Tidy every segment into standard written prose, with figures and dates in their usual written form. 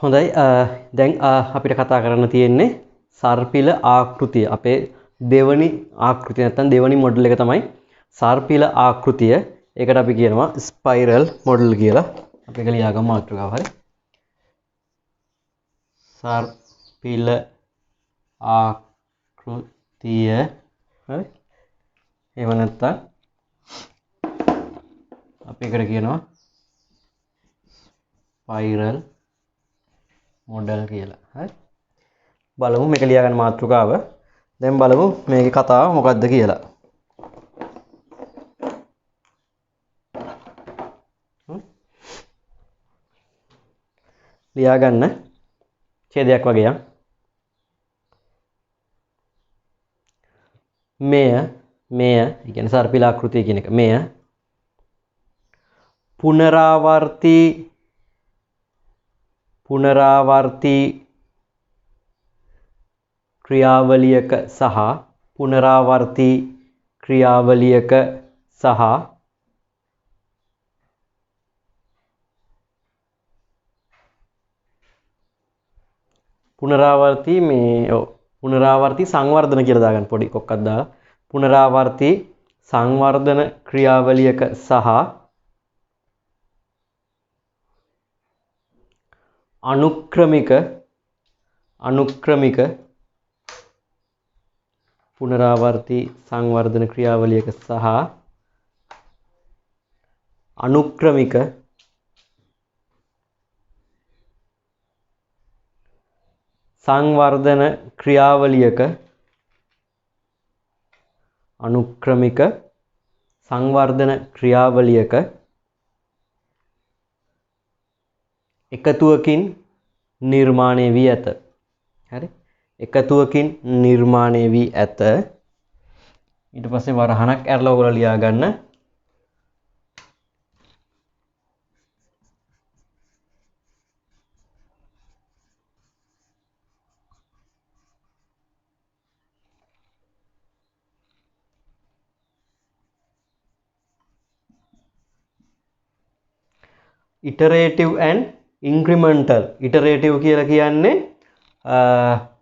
හොඳයි දැන් අපිට කතා කරන්න තියෙන්නේ සර්පිල ආකෘතිය. අපේ දෙවනි ආකෘතිය නැත්නම් දෙවනි මොඩල් එක තමයි සර්පිල ආකෘතිය. ඒකට අපි කියනවා ස්පයිරල් මොඩල් කියලා. අපි ඒක ලියාගමු මාතෘකාව හරි. සර්පිල ආකෘතිය හරි. එහෙම නැත්නම් අපි ඒකට කියනවා ස්පයිරල් මොඩල් කියලා. හරි. බලමු මේක ලියා ගන්න මාතෘකාව. දැන් බලමු මේකේ කතාව මොකක්ද කියලා. ලියා ගන්න ඡේදයක් වගේ යම්. මෙය ඒ කියන්නේ සර්පිල ආකෘතිය කියන එක. මෙය පුනරාවර්ති ක්‍රියාවලියක සහ පුනරාවර්ති ක්‍රියාවලියක සහ පුනරාවර්ති පුනරාවර්ති සංවර්ධන කියලා දාගන්න පොඩි කොක්කක් දාලා පුනරාවර්ති සංවර්ධන ක්‍රියාවලියක සහ අනුක්‍රමික පුනරාවර්ති සංවර්ධන ක්‍රියාවලියක සහ අනුක්‍රමික සංවර්ධන ක්‍රියාවලියක එකතුවකින් නිර්මාණය වී ඇත. හරි. එකතුවකින් නිර්මාණය වී ඇත. ඊට පස්සේ වරහණක් ඇරලා ඔයගොල්ලෝ ලියා ගන්න. iterative and incremental. iterative කියලා කියන්නේ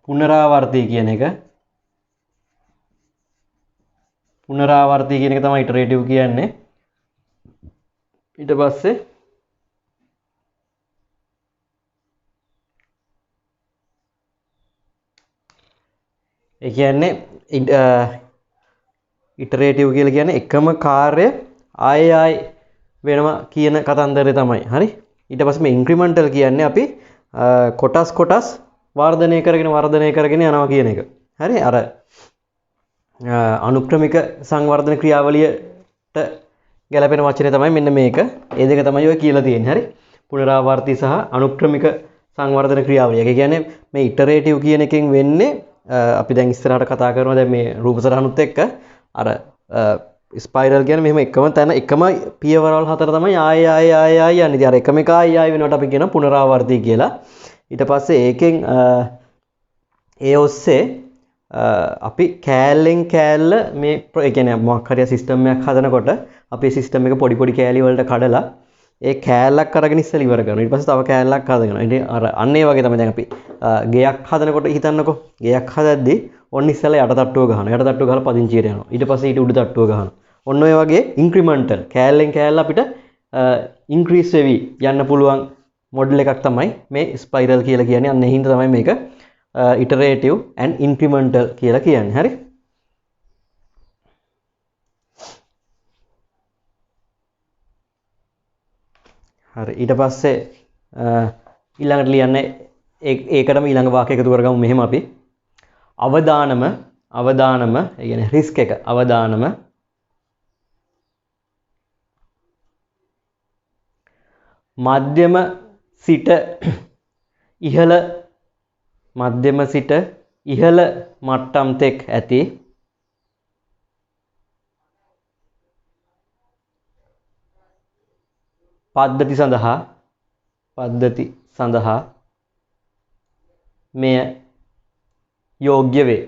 පුනරාවර්ති කියන එක. පුනරාවර්ති කියන එක තමයි iterative කියන්නේ. ඊට පස්සේ ඒ කියන්නේ iterative කියලා කියන්නේ එකම කාර්ය ආයෙ වෙනවා කියන කතන්දරය තමයි. හරි. ඊට පස්සේ මේ ඉන්ක්‍රිමෙන්ටල් කියන්නේ අපි කොටස් වර්ධනය කරගෙන යනවා කියන එක. හරි. අර අනුක්‍රමික සංවර්ධන ක්‍රියාවලියට ගැලපෙන වචනේ තමයි මෙන්න මේක. ඒ දෙක තමයි ඔය කියලා තියෙන්නේ. හරි. පුනරාවර්ති සහ අනුක්‍රමික සංවර්ධන ක්‍රියාවලිය. ඒ කියන්නේ මේ ඉටරේටිව් කියන එකෙන් වෙන්නේ අපි දැන් ඉස්සරහට කතා කරනවා දැන් මේ රූප සටහනුත් එක්ක අර ස්පයිරල් කියන්නේ මෙහෙම එකම තැන එකම පියවරවල් හතර තමයි ආය යන්නේ. ඉතින් අර එකම එක ආය වෙනවට අපි කියන පුනරාවර්ති කියලා. ඊට පස්සේ ඒකෙන් ඒ ඔස්සේ අපි කෑල්ලෙන් කෑල්ල මේ ඒ කියන්නේ මොකක් හරි සිස්ටම් එකක් හදනකොට අපි සිස්ටම් එක පොඩි කෑලි වලට කඩලා ඒ කෑල්ලක් අරගෙන ඉස්සෙල්ලා ඉවර කරනවා. ඊට පස්සේ තව කෑල්ලක් හදනවා. ඉතින් අර අන්න ඒ වගේ තමයි දැන් අපි ගෙයක් හදනකොට හිතන්නකෝ. ගෙයක් හදද්දී ඔන්න ඉස්සෙල්ලා යට තට්ටුව ගහනවා. යට තට්ටුව ගහලා පදිංචියට යනවා. ඊට පස්සේ ඊට උඩ තට්ටුව ගහනවා. ඔන්න ඔය වගේ ඉන්ක්‍රිමෙන්ටල් කෑල්ලෙන් කෑල්ල අපිට ඉන්ක්‍රීස් වෙවි යන්න පුළුවන් මොඩල් එකක් තමයි මේ ස්පයිරල් කියලා කියන්නේ. අන්න ඒ හින්දා තමයි මේක iterative and incremental කියලා කියන්නේ. හරි. හරි. ඊට පස්සේ ඊළඟට ලියන්නේ ඒකටම ඊළඟ වාක්‍ය එකතු කරගමු මෙහෙම අපි. අවදානම ඒ කියන්නේ රිස්ක් එක අවදානම මධ්‍යම සිට ඉහළ මට්ටම් තෙක් ඇති පද්ධති සඳහා මෙය යෝග්‍ය වේ.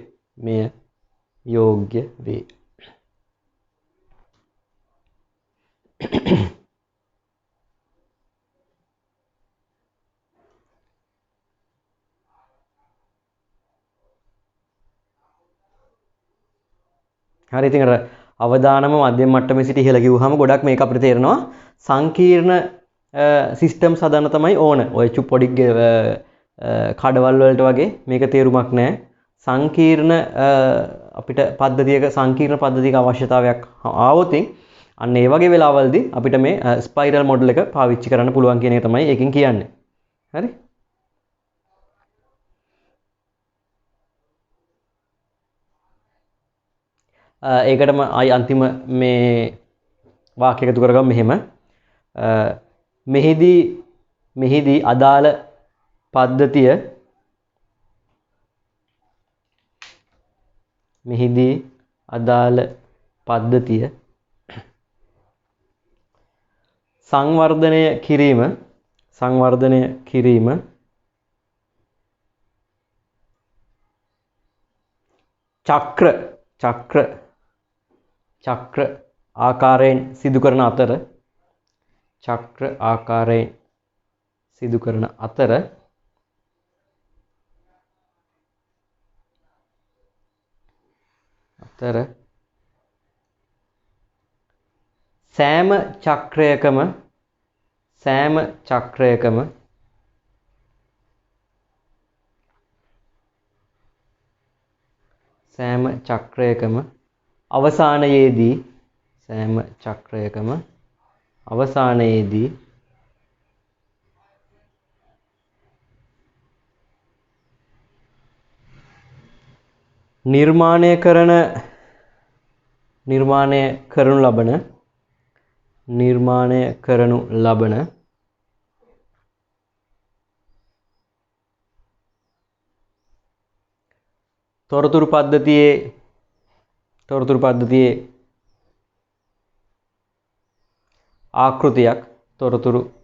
හරි ඉතින් අර අවදානම මධ්‍යම මට්ටමේ සිට ඉහළ ගිහුවාම ගොඩක් මේක අපිට තේරෙනවා සංකීර්ණ සිස්ටම්ස් හදන්න තමයි ඕන. ඔය පොඩි කඩවල් වලට වගේ මේක තේරුමක් නැහැ. සංකීර්ණ අපිට පද්ධතියක සංකීර්ණ පද්ධතියක අවශ්‍යතාවයක් ආවොත් අන්න ඒ වගේ වෙලාවල්දී අපිට මේ ස්පයිරල් මොඩල් එක පාවිච්චි කරන්න පුළුවන් කියන එක තමයි ඒකෙන් කියන්නේ. හරි? ඒකටම ආයි අන්තිම මේ වාක්‍ය එකතු කරගමු මෙහෙම. මෙහිදී අදාළ පද්ධතිය සංවර්ධනය කිරීම චක්‍ර ආකාරයෙන් සිදු කරන අතර සෑම චක්‍රයකම අවසානයේදී නිර්මාණය කරනු ලබන තොරතුරු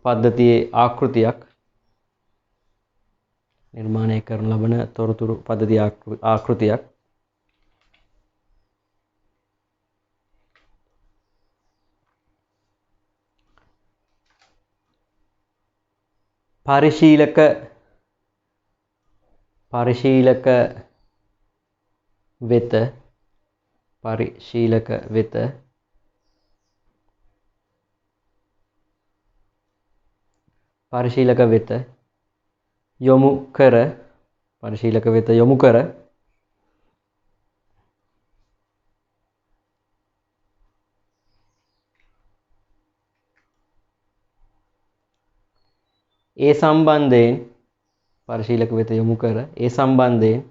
පද්ධතියේ ආකෘතියක් නිර්මාණය කරනු ලබන තොරතුරු පද්ධතිය ආකෘතියක් පරිශීලක වෙත යොමු කර ඒ සම්බන්ධයෙන්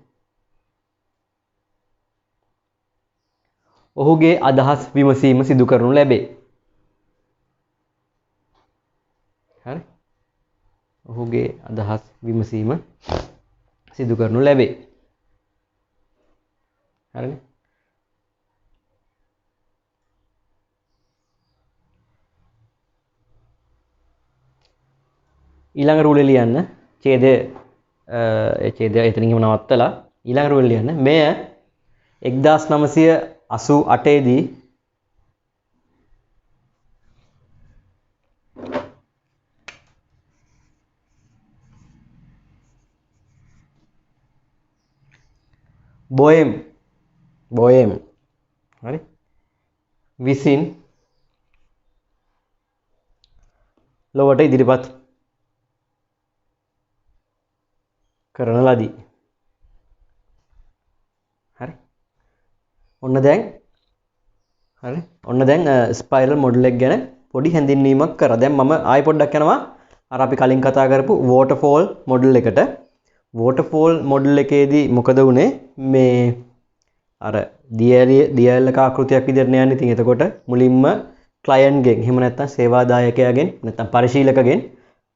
ඔහුගේ අදහස් විමසීම සිදු කරනු ලැබේ. හරි? ඔහුගේ අදහස් විමසීම සිදු කරනු ලැබේ. හරිනේ? ඊළඟ රූලේ ලියන්න ඡේදය එතනින්ම නවත්තලා ඊළඟ රූලේ ලියන්න මෙය 1988 දී බොයම් හරි විසින් ලොවට ඉදිරිපත් කරන ලදී. හරි ඔන්න දැන් ස්පයිරල් මොඩල් එක ගැන පොඩි හැඳින්වීමක් කරා. දැන් මම ආයෙ පොඩ්ඩක් යනවා අර අපි කලින් කතා කරපු වෝටර්ෆෝල් මොඩල් එකට. වෝටර්ෆෝල් මොඩල් එකේදී මොකද වුනේ මේ අර දියැලක ආකෘතියක් විදිහට නෑනේ. ඉතින් එතකොට මුලින්ම ක්ලයන්ට් ගෙන් එහෙම නැත්නම් සේවාදායකයාගෙන් නැත්නම් පරිශීලකගෙන්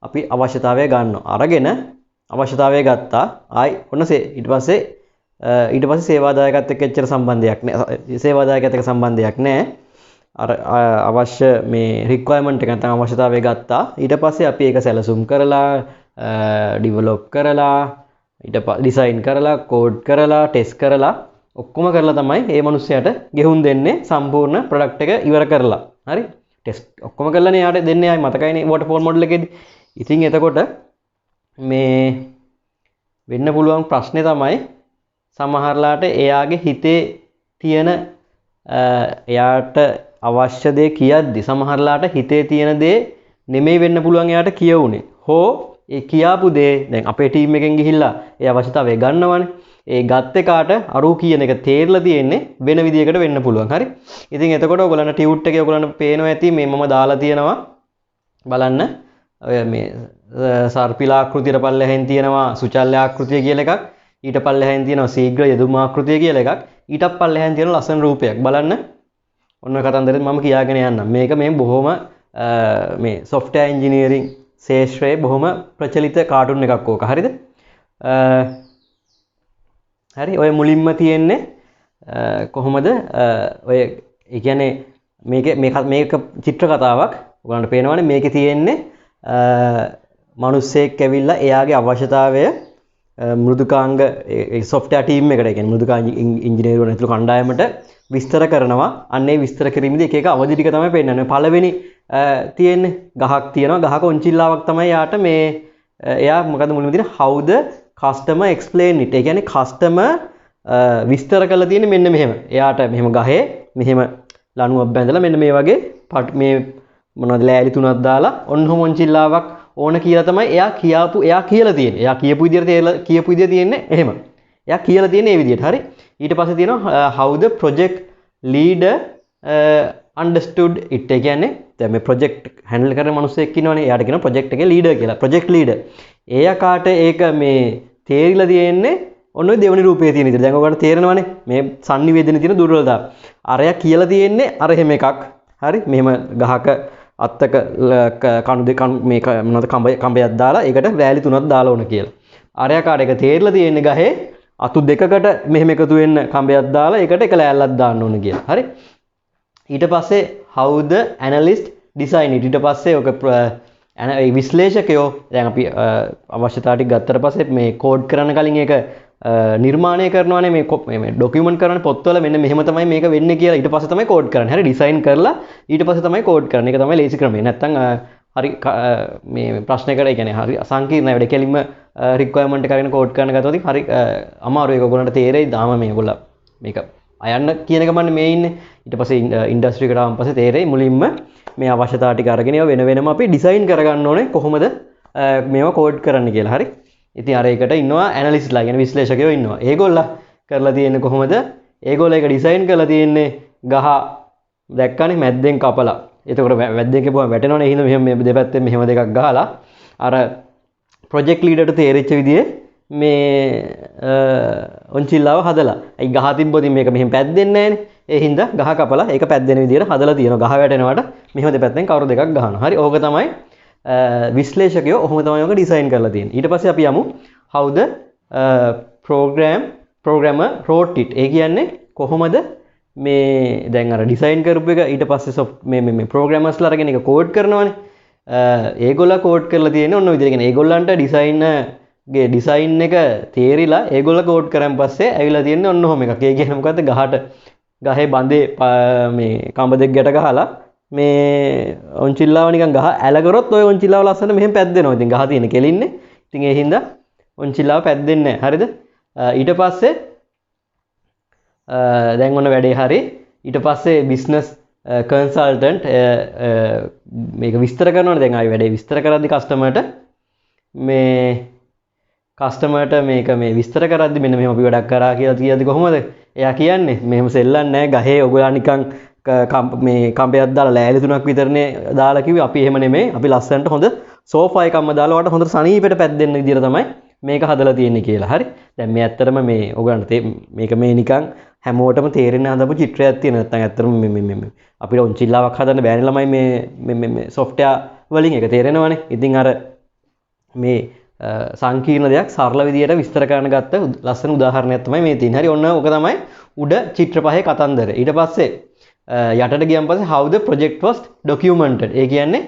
අපි අවශ්‍යතාවය ගන්නවා. අරගෙන අවශ්‍යතාවය ගත්තා. ආයි ඔන්න ඊට පස්සේ සේවාදායකත් එක්ක එච්චර සම්බන්ධයක් නැහැ. සේවාදායකත් එක්ක සම්බන්ධයක් නැහැ. අර අවශ්‍ය මේ රික්වයර්මන්ට් එක නැත්නම් අවශ්‍යතාවය ගත්තා. ඊට පස්සේ අපි ඒක සැලසුම් කරලා ඩිවලොප් කරලා ඊට ඩිසයින් කරලා කෝඩ් කරලා ටෙස්ට් කරලා ඔක්කොම කරලා තමයි මේ මිනිස්සයාට ගෙහුම් දෙන්නේ සම්පූර්ණ ප්‍රොඩක්ට් එක ඉවර කරලා. හරි? ටෙස්ට් ඔක්කොම කරලානේ යාට දෙන්නේ. ආයි මතකයිනේ වෝටර්ෆෝල් මොඩල් එකේදී. ඉතින් එතකොට මේ වෙන්න පුළුවන් ප්‍රශ්නේ තමයි සමහරලාට එයාගේ හිතේ තියෙන එයාට අවශ්‍ය දේ කියද්දි සමහරලාට හිතේ තියෙන දේ නෙමෙයි වෙන්න පුළුවන් එයාට කියවුනේ. හෝ ඒ කියාපු දේ දැන් අපේ ටීම් එකෙන් ගිහිල්ලා ඒ අවශ්‍යතාවය ගන්නවනේ. ඒ ගත්ත එකාට අරු කියන එක තේරලා තියෙන්නේ වෙන විදියකට වෙන්න පුළුවන්. හරි. ඉතින් එතකොට ඔයගොල්ලන්ට ටියුට් එකේ ඔයගොල්ලන්ට පේනවා ඇති මේ මම දාලා තියෙනවා. බලන්න. ඔය මේ සර්පිලා ආකෘතියට පල්ලෙහෙන් තියෙනවා සුචල්‍ය ආකෘතිය කියලා එකක්. ඊට පල්ලෙහෙන් තියෙනවා ශීඝ්‍ර යෙදුම් ආකෘතිය කියලා එකක්. ඊටත් පල්ලෙහෙන් තියෙන ලස්සන රූපයක්. බලන්න. ඔන්න කතන්දරෙත් මම කියාගෙන යන්නම්. මේක මේ බොහොම මේ software engineering ශේෂ්ත්‍රයේ බොහොම ප්‍රචලිත කාටුන් එකක් ඕක. හරිද? හරි. ඔය මුලින්ම තියෙන්නේ කොහොමද ඔය ඒ කියන්නේ මේක චිත්‍ර කතාවක්. ඔයගලන්ට පේනවනේ මේකේ තියෙන්නේ මිනිස්සෙක් ඇවිල්ලා එයාගේ අවශ්‍යතාවය මෘදුකාංග software team එකට කියන්නේ මෘදුකාංග ඉංජිනේරුවන් ඇතුළු කණ්ඩායමට විස්තර කරනවා. අන්න ඒ විස්තර කිරීමේදී එක එක අවධි ටික තමයි පෙන්නන්නේ. පළවෙනි තියෙන්නේ ගහක් තියෙනවා. ගහක ඔන්චිල්ලාවක් තමයි යාට මේ එයා මොකද මුලින්ම තියෙන how the customer explain it. ඒ කියන්නේ customer විස්තර කරලා තියෙන්නේ මෙන්න මෙහෙම. එයාට මෙහෙම ගහේ මෙහෙම ලණුවක් බැඳලා මෙන්න මේ වගේ මේ මොනවද ලෑලි තුනක් දාලා ඔන්නෝම ඔන්චිල්ලාවක් ඕන කියලා තමයි එයා කියලා තියෙන්නේ. එයා කියපු විදියට තියෙන්නේ එහෙම. එයා කියලා තියෙන්නේ මේ විදියට. හරි. ඊට පස්සේ තියෙනවා how the project leader understood it. ඒ කියන්නේ දැන් මේ project handle කරන මිනිස්සෙක් ඉන්නවනේ. එයාට කියනවා project එකේ leader කියලා. project leader. එයාට ඒක මේ තේරිලා තියෙන්නේ ඔන්න ඔය දෙවෙනි රූපයේ තියෙන විදිහට. දැන් ඔයගොල්ලන්ට තේරෙනවනේ මේ sannivedana තියෙන දුර්වලතාව. අරයා කියලා තියෙන්නේ අර එහෙම එකක්. හරි. මෙහෙම ගහක අත්තක මේක මොනවද කඹයක් දාලා ඒකට රෑලි තුනක් දාලා ඕන කියලා. අරයා කාට එක තේරලා තියෙන්නේ ගහේ අතු දෙකකට මෙහෙම එකතු වෙන්න කඹයක් දාලා ඒකට එක ලෑල්ලක් දාන්න ඕන කියලා. හරි. ඊට පස්සේ how the analyst design it. ඊට පස්සේ ඔක විශ්ලේෂකයෝ දැන් අපි අවශ්‍යතාව ටික ගත්තට පස්සේ මේ කෝඩ් කරන කලින් ඒක නිර්මාණය කරනවානේ මේ ડોකියුමන්ට් කරන පොත්වල මෙන්න මෙහෙම තමයි මේක වෙන්නේ කියලා ඊට පස්සේ තමයි කෝඩ් කරන්නේ. හරි. ඩිසයින් කරලා ඊට පස්සේ තමයි කෝඩ් කරන්නේ. ඒක තමයි ලේසි ක්‍රමය. නැත්තම් හරි මේ ප්‍රශ්නයකට ඒ කියන්නේ හරි අසංකීර්ණයි වැඩ කෙලින්ම රික්වයර්මන්ට් එක අරගෙන කෝඩ් කරන්න ගත්තොත් හරි අමාරුයි. ඒක ඔයගොල්ලන්ට තේරෙයි. දාම මේගොල්ලෝ මේක අයන්න කියන එක මන්නේ මේ ඉන්නේ. ඊට පස්සේ ඉන්ඩස්ට්‍රි එකට ආවම පස්සේ තේරෙයි මුලින්ම මේ අවශ්‍යතාව ටික අරගෙන ඒවා වෙන වෙනම අපි ඩිසයින් කරගන්න ඕනේ කොහොමද මේවා කෝඩ් කරන්න කියලා. හරි. ඉතින් අර ඒකට ඉන්නවා ඇනලිස්ට්ලා කියන විශ්ලේෂකයෝ ඉන්නවා. ඒගොල්ලෝ කරලා තියෙන්නේ කොහොමද? ඒගොල්ලෝ ඒක ඩිසයින් කරලා තියෙන්නේ ගහ දැක්කනේ මැද්දෙන් කපලා. එතකොට මැද්දෙන් කපුවම වැටෙනවනේ. එහෙනම් මෙහෙම දෙපැත්තෙන් මෙහෙම දෙකක් ගහලා අර ප්‍රොජෙක්ට් ලීඩර්ට තේරිච්ච විදිහේ මේ ඔන්චිල්ලාව හදලා. ඒ ගහ තිබ්බොත් මේක මෙහෙම පැද්දෙන්නේ නැහනේ. ඒ හින්දා ගහ කපලා ඒක පැද්දෙන විදිහට හදලා තියෙනවා. ගහ වැටෙනවට මෙහෙම දෙපැත්තෙන් කවුරු දෙකක් ගහනවා. හරි. ඕක තමයි විශ්ලේෂකයෝ ඔහොම තමයි ඔක ඩිසයින් කරලා තියෙන්නේ. ඊට පස්සේ අපි යමු how the programmer wrote it. ඒ කියන්නේ කොහොමද මේ දැන් අර ඩිසයින් කරපු එක ඊට පස්සේ මේ ප්‍රෝග්‍රෑමර්ස්ලා අරගෙන ඒක කෝඩ් කරනවානේ. ඒගොල්ලෝ කෝඩ් කරලා තියෙන්නේ ඔන්න ඔය විදිහට. කියන්නේ ඒගොල්ලන්ට ඩිසයින් එක තේරිලා ඒගොල්ලෝ කෝඩ් කරන් පස්සේ ඇවිල්ලා තියෙන්නේ ඔන්න ඔහොම එකක්. ඒ කියන්නේ මොකද්ද? ගහේ බඳේ මේ කඹ දෙක ගැට ගහලා මේ ඔන්චිල්ලාව නිකන් ගහ ඇල කරොත් ඔය ඔන්චිල්ලාව ලස්සන මෙහෙම පැද්දෙනවා. ඉතින් ගහ තියෙන කෙලින්නේ. ඉතින් ඒ හින්දා ඔන්චිල්ලාව පැද්දෙන්නේ නැහැ. හරිද? ඊට පස්සේ දැන් ඔන්න වැඩේ හරි. ඊට පස්සේ බිස්නස් කන්සල්ටන්ට් මේක විස්තර කරනවානේ. දැන් ආයි වැඩේ විස්තර කරද්දි කස්ටමර්ට මේක මේ විස්තර කරද්දි මෙන්න මෙහෙම අපි වැඩක් කරා කියලා කියද්දි කොහොමද? එයා කියන්නේ මෙහෙම සෙල්ලන්නේ නැහැ. ගහේ ඔයගොල්ලෝ නිකන් මේ කම්බයක් දාලා ලෑලි තුනක් විතරනේ දාලා කිව්වේ. අපි එහෙම නෙමෙයි. අපි ලස්සනට හොඳ සෝෆා එකක්ම දාලා වට හොඳට සනීපෙට පැද්දෙන්න විදියට තමයි මේක හදලා තියෙන්නේ කියලා. හරි. දැන් මේ ඇත්තටම මේ ඔයගලන්ට මේක මේ නිකන් හැමෝටම තේරෙන්න හදපු චිත්‍රයක් තියෙන. නැත්නම් ඇත්තටම මේ අපිට ඔන්චිල්ලාවක් හදන්න බෑනේ ළමයි මේ software වලින් ඒක තේරෙනවනේ. ඉතින් අර මේ සංකීර්ණ දෙයක් සරල විදියට විස්තර කරන්න ගත්ත ලස්සන උදාහරණයක් තමයි මේ තියෙන්නේ. හරි. ඔන්න ඕක තමයි උඩ චිත්‍ර පහේ කතන්දර. ඊට පස්සේ යටට ගියන් පස්සේ how the project was documented. ඒ කියන්නේ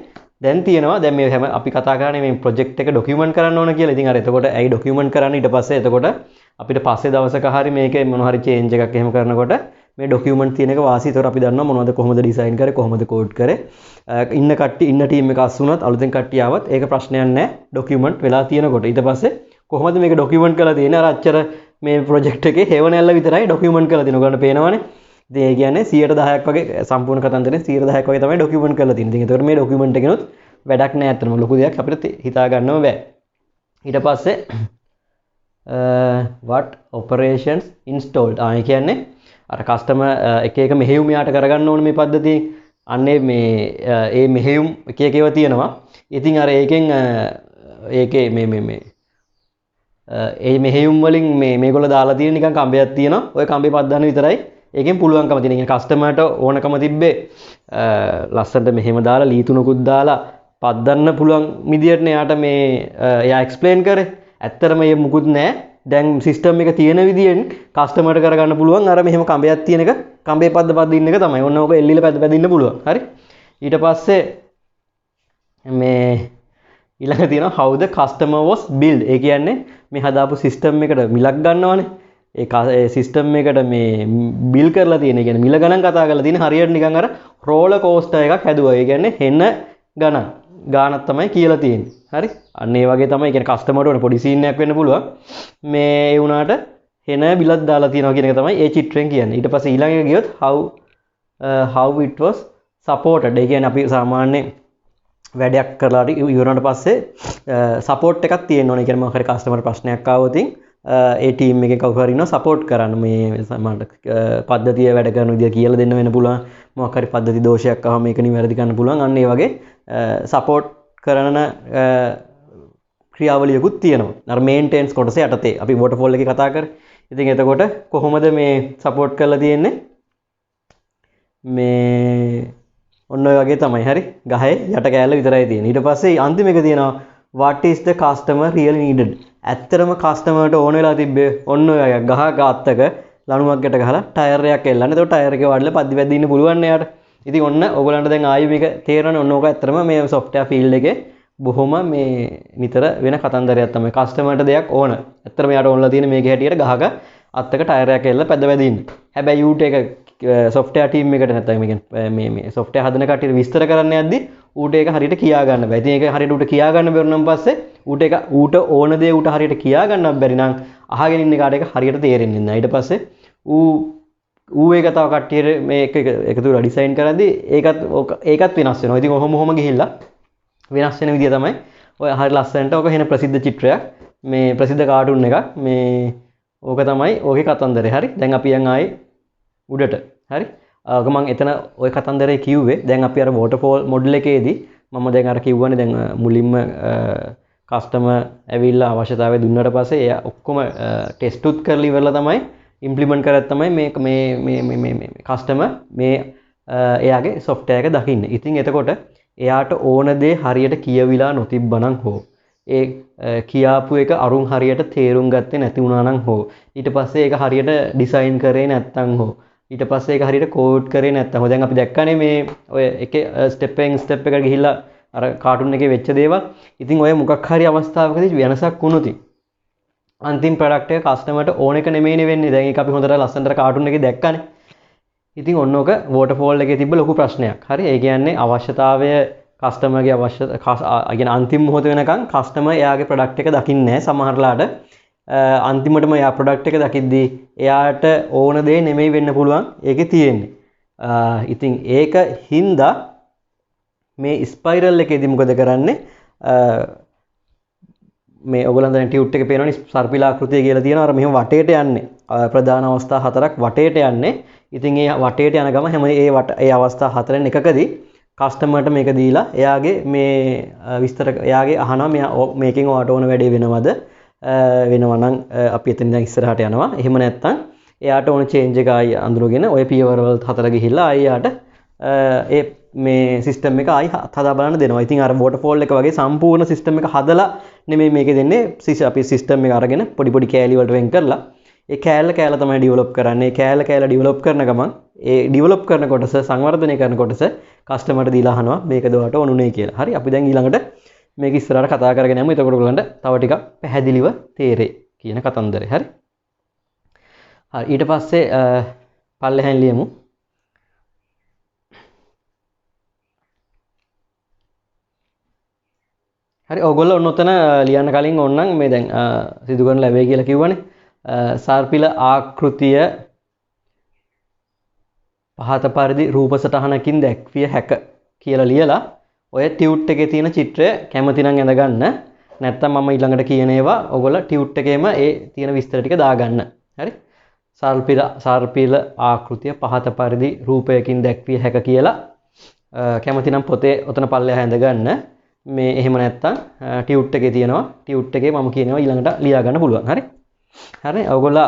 දැන් තියෙනවා දැන් මේ හැම අපි කතා කරන්නේ මේ ප්‍රොජෙක්ට් එක ડોකියුමන්ට් කරන්න ඕන කියලා. ඉතින් අර එතකොට ඇයි ડોකියුමන්ට් කරන්න ඊට පස්සේ එතකොට අපිට පස්සේ දවසක හරි මේකේ මොන හරි චේන්ජ් එකක් එහෙම කරනකොට මේ ડોකියුමන්ට් තියෙන එක වාසි. ඒතකොට අපි දන්නවා මොනවද කොහොමද ඩිසයින් කරේ කොහොමද කෝඩ් කරේ. ඉන්න ටීම් එක අස් වුණත් අලුතෙන් කට්ටිය ආවත් ඒක ප්‍රශ්නයක් නැහැ ડોකියුමන්ට් වෙලා තියෙනකොට. ඊට පස්සේ කොහොමද මේක ડોකියුමන්ට් කරලා තියෙන්නේ? අර අච්චර මේ ප්‍රොජෙක්ට් එකේ හේව නැල්ල විතරයි ડોකියුමන්ට් කරලා තියෙන. ඔයගොල්ලන්ට පේනවනේ. ඉතින් ඒ කියන්නේ 110ක් වගේ සම්පූර්ණ කතන්දරේ 110ක් වගේ තමයි ડોකියුමන්ට් කරලා තියෙන්නේ. ඉතින් ඒතකොට මේ ડોකියුමන්ට් එකනොත් වැඩක් නෑ අතනම ලොකු දෙයක් අපිට හිතා ගන්නව බෑ. ඊට පස්සේ what operations installed ආ ඒ කියන්නේ අර කස්ටමර් එක එක මෙහෙයුම් යාට කරගන්න ඕනේ මේ පද්ධතියෙන්. අන්නේ මේ ඒ මෙහෙයුම් එක එක ඒවා තියෙනවා. ඉතින් අර ඒකෙන් ඒකේ මේ ඒ මෙහෙයුම් වලින් මේගොල්ලෝ දාලා තියෙන නිකන් කම්බයක් තියෙනවා. ওই කම්බේ පද්දන්න විතරයි ඒකෙන් පුළුවන්කම තියෙන. කියන්නේ කස්ටමර්ට ඕනකම තිබ්බේ ලස්සනට මෙහෙම දාලා ලී තුනකුත් දාලා පද්දන්න පුළුවන් විදියට එයාට මේ එයා එක්ස්ප්ලেইন කරේ. ඇත්තටම මේ මුකුත් නැහැ. දැන් සිස්ටම් එක තියෙන විදියෙන් කස්ටමර්ට කරගන්න පුළුවන් අර මෙහෙම කම්බයක් තියෙන එක කම්බේ පද්ද ඉන්න එක තමයි. ඔන්න ඕක එල්ලීලා පැද්ද ඉන්න පුළුවන්. හරි. ඊට පස්සේ මේ ඊළඟ තියෙනවා how the customer was built. ඒ කියන්නේ මේ හදාපු සිස්ටම් එකට මිලක් ගන්නවනේ. ඒ සිස්ටම් එකට මේ බිල් කරලා තියෙන. ඒ කියන්නේ මිල ගණන් කතා කරලා තියෙන හරියට නිකන් අර රෝලර් කෝස්ටර් එකක් හැදුවා. ඒ කියන්නේ හෙන ගානක් තමයි කියලා තියෙන්නේ. හරි. අන්න ඒ වගේ තමයි. ඒ කියන්නේ කස්ටමර්ට ඕන පොඩි සීන් එකක් වෙන්න පුළුවන්. මේ ඒ වුණාට හෙන බිලක් දාලා තියෙනවා කියන එක තමයි ඒ චිත්‍රයෙන් කියන්නේ. ඊට පස්සේ ඊළඟ එක ගියොත් how it was supported. ඒ කියන්නේ අපි සාමාන්‍යයෙන් වැඩයක් කරලා ඉවරනට පස්සේ සපෝට් එකක් තියෙන්න ඕනේ. ඒ කියන්නේ මොකක් හරි කස්ටමර් ප්‍රශ්නයක් ආවොත් ඒ ටීම් එකේ කවුරු හරි ඉන්නවා සපෝට් කරන්න. මේ සමහරට පද්ධතිය වැඩ කරන විදිය කියලා දෙන්න වෙන පුළුවන්. මොකක් හරි පද්ධති දෝෂයක් ආවම මේක නිවැරදි කරන්න පුළුවන්. අන්න ඒ වගේ සපෝට් කරන ක්‍රියාවලියකුත් තියෙනවා. අර මේන්ටේන්ස් කොටස යටතේ අපි වෝටර්ෆෝල් එකේ කතා කරේ. ඉතින් එතකොට කොහොමද මේ සපෝට් කරලා තියෙන්නේ? මේ ඔන්න ඔය වගේ තමයි. හරි. ගහේ යට කෑල්ල විතරයි තියෙන්නේ. ඊට පස්සේ අන්තිම එක තියෙනවා what is the customer really needed. ඇත්තටම කස්ටමර්ට ඕන වෙලා තිබ්බේ ඔන්න ඔය ගහ ගාත්තක ලණුවක් ගැට ගහලා ටයර් එකක් එල්ලන්න. ඒතකොට ටයර් එකේ වඩලා පද්දි වැද්දි ඉන්න පුළුවන් නේ යාට. ඉතින් ඔන්න ඔයගලන්ට දැන් ආයෙ මේක තේරෙනවනේ. ඔන්න ඕක ඇත්තටම මේ software field එකේ බොහොම මේ නිතර වෙන කතන්දරයක් තමයි. කස්ටමර්ට දෙයක් ඕන. ඇත්තටම යාට ඕනලා තියෙන මේකේ හැටියට ගහක අත්තක ටයර් එකක් එල්ල පැද්ද වැද්දි ඉන්න. හැබැයි ඌට ඒක software team එකට නැත්නම් මේ software හදන කට්ටියට විස්තර කරන්න යද්දි ඌට ඒක හරියට කියා ගන්න බෑ. ඉතින් ඒක හරියට ඌට කියා ගන්න බැරි නම් පස්සේ ඌට ඕන දේ ඌට හරියට කියා ගන්නත් බැරි නම් අහගෙන ඉන්න කාට ඒක හරියට තේරෙන්නේ නැහැ. ඊට පස්සේ ඌ ඒක තව කට්ටියට මේක එකතු කරලා ඩිසයින් කරද්දි ඒකත් වෙනස් වෙනවා. ඉතින් ඔහොම ගිහිල්ලා වෙනස් වෙන විදිය තමයි ඔය හරිය ලස්සනට ඔක වෙන ප්‍රසිද්ධ චිත්‍රයක්. මේ ප්‍රසිද්ධ කාටුන් එකක්. මේ ඕක තමයි ඕකේ කතන්දරේ. හරි. දැන් අපි යන් ආයේ උඩට. හරි. ඔක මම එතන ওই කතන්දරේ කිව්වේ. දැන් අපි අර වෝටර්ෆෝල් මොඩල් එකේදී මම දැන් අර කිව්වනේ දැන් මුලින්ම කස්ටමර් ඇවිල්ලා අවශ්‍යතාවය දුන්නාට පස්සේ එයා ඔක්කොම ටෙස්ට් උත් කරලා ඉවරලා තමයි ඉම්ප්ලිමන්ට් කරත් තමයි මේ කස්ටමර් මේ එයාගේ software එක දකින්නේ. ඉතින් එතකොට එයාට ඕන දේ හරියට කියවිලා නොතිබ්බනම් හෝ ඒ කියාපු එක අරුන් හරියට තේරුම් ගත්තේ නැති වුණා නම් හෝ ඊට පස්සේ ඒක හරියට ඩිසයින් කරේ නැත්නම් හෝ ඊට පස්සේ ඒක හරියට කෝඩ් කරේ නැත්නම් දැන් අපි දැක්කනේ මේ ඔය එකේ ස්ටෙප් එකට ගිහිල්ලා අර කාටුන් එකේ වෙච්ච දේවල්. ඉතින් ඔය මොකක් හරි අවස්ථාවකදී වෙනසක් වුණොත් අන්තිම ප්‍රොඩක්ට් එක කස්ටමර්ට ඕන එක නෙමෙයිනේ වෙන්නේ. දැන් ඒක අපි හොඳට ලස්සනට කාටුන් එකේ දැක්කනේ. ඉතින් ඔන්න ඔක වෝටර්ෆෝල් එකේ තිබ්බ ලොකු ප්‍රශ්නයක්. හරි. ඒ කියන්නේ අවශ්‍යතාවය කස්ටමර්ගේ කියන්නේ අන්තිම මොහොත වෙනකන් කස්ටමර් එයාගේ ප්‍රොඩක්ට් එක දකින්නේ නැහැ සමහරලාට. අන්තිමටම එයා ප්‍රොඩක්ට් එක දකිද්දී එයාට ඕන දේ නෙමෙයි වෙන්න පුළුවන් ඒකේ තියෙන්නේ. ඉතින් ඒක හින්දා මේ ස්පයිරල් එකේදී මොකද කරන්නේ? මේ ඔයගොල්ලන් දැන් ටියුට් එකේ පේනවනේ සර්පිලාකෘතිය කියලා තියෙනවා. අර මෙහෙම වටේට යන්නේ. ප්‍රධාන අවස්ථා හතරක් වටේට යන්නේ. ඉතින් ඒ වටේට යන ගම හැම ඒ අවස්ථා හතරෙන් එකකදී කස්ටමර්ට මේක දීලා එයාගේ මේ විස්තර එයාගේ අහනවා මේකෙන් ඔයාට ඕන වැඩේ වෙනවද? වෙනවා නම් අපි එතන ඉඳන් ඉස්සරහට යනවා. එහෙම නැත්නම් එයාට ඕන චේන්ජ් එක ආයි අඳුරගෙන ඔය පියවරවල හතර ගිහිල්ලා ආයි යාට ඒ මේ සිස්ටම් එක ආයි හදා බලන්න දෙනවා. ඉතින් අර වෝටර්ෆෝල් එක වගේ සම්පූර්ණ සිස්ටම් එක හදලා නෙමෙයි මේකේ දෙන්නේ. අපි සිස්ටම් එක අරගෙන පොඩි කෑලි වලට වෙන් කරලා ඒ කෑල්ල තමයි ඩිවලොප් කරන්නේ. ඒ කෑල්ල ඩිවලොප් කරන ගමන් ඒ ඩිවලොප් කරන කොටස සංවර්ධනය කරන කොටස කස්ටමර්ට දීලා අහනවා මේකද ඔයාලට ඕනුනේ කියලා. හරි. අපි දැන් ඊළඟට මේක ඉස්සරහට කතා කරගෙන යමු. එතකොට ඔයගොල්ලන්ට තව ටිකක් පැහැදිලිව තේරෙයි කියන කතන්දරේ. හරි. හරි. ඊට පස්සේ පල්ලෙහෙන් ලියමු. හරි. ඔයගොල්ලෝ ඔන්න ඔතන ලියන්න කලින් ඕනනම් මේ දැන් සිදු කරන ලැබෙයි කියලා කිව්වනේ. සර්පිල ආකෘතිය පහත පරිදි රූප සටහනකින් දැක්විය හැක කියලා ලියලා ඔය ටියුට් එකේ තියෙන චිත්‍රය කැමති නම් ඇඳ ගන්න. නැත්තම් මම ඊළඟට කියන ඒවා ඔයගොල්ලෝ ටියුට් එකේම ඒ තියෙන විස්තර ටික දාගන්න. හරි? සර්පිල ආකෘතිය පහත පරිදි රූපයකින් දැක්විය හැක කියලා කැමති නම් පොතේ ඔතන පල්ලෙහා ඇඳ ගන්න. මේ එහෙම නැත්තම් ටියුට් එකේ තියෙනවා. ටියුට් එකේ මම කියනවා ඊළඟට ලියා ගන්න පුළුවන්. හරි? හරි? ඔයගොල්ලෝ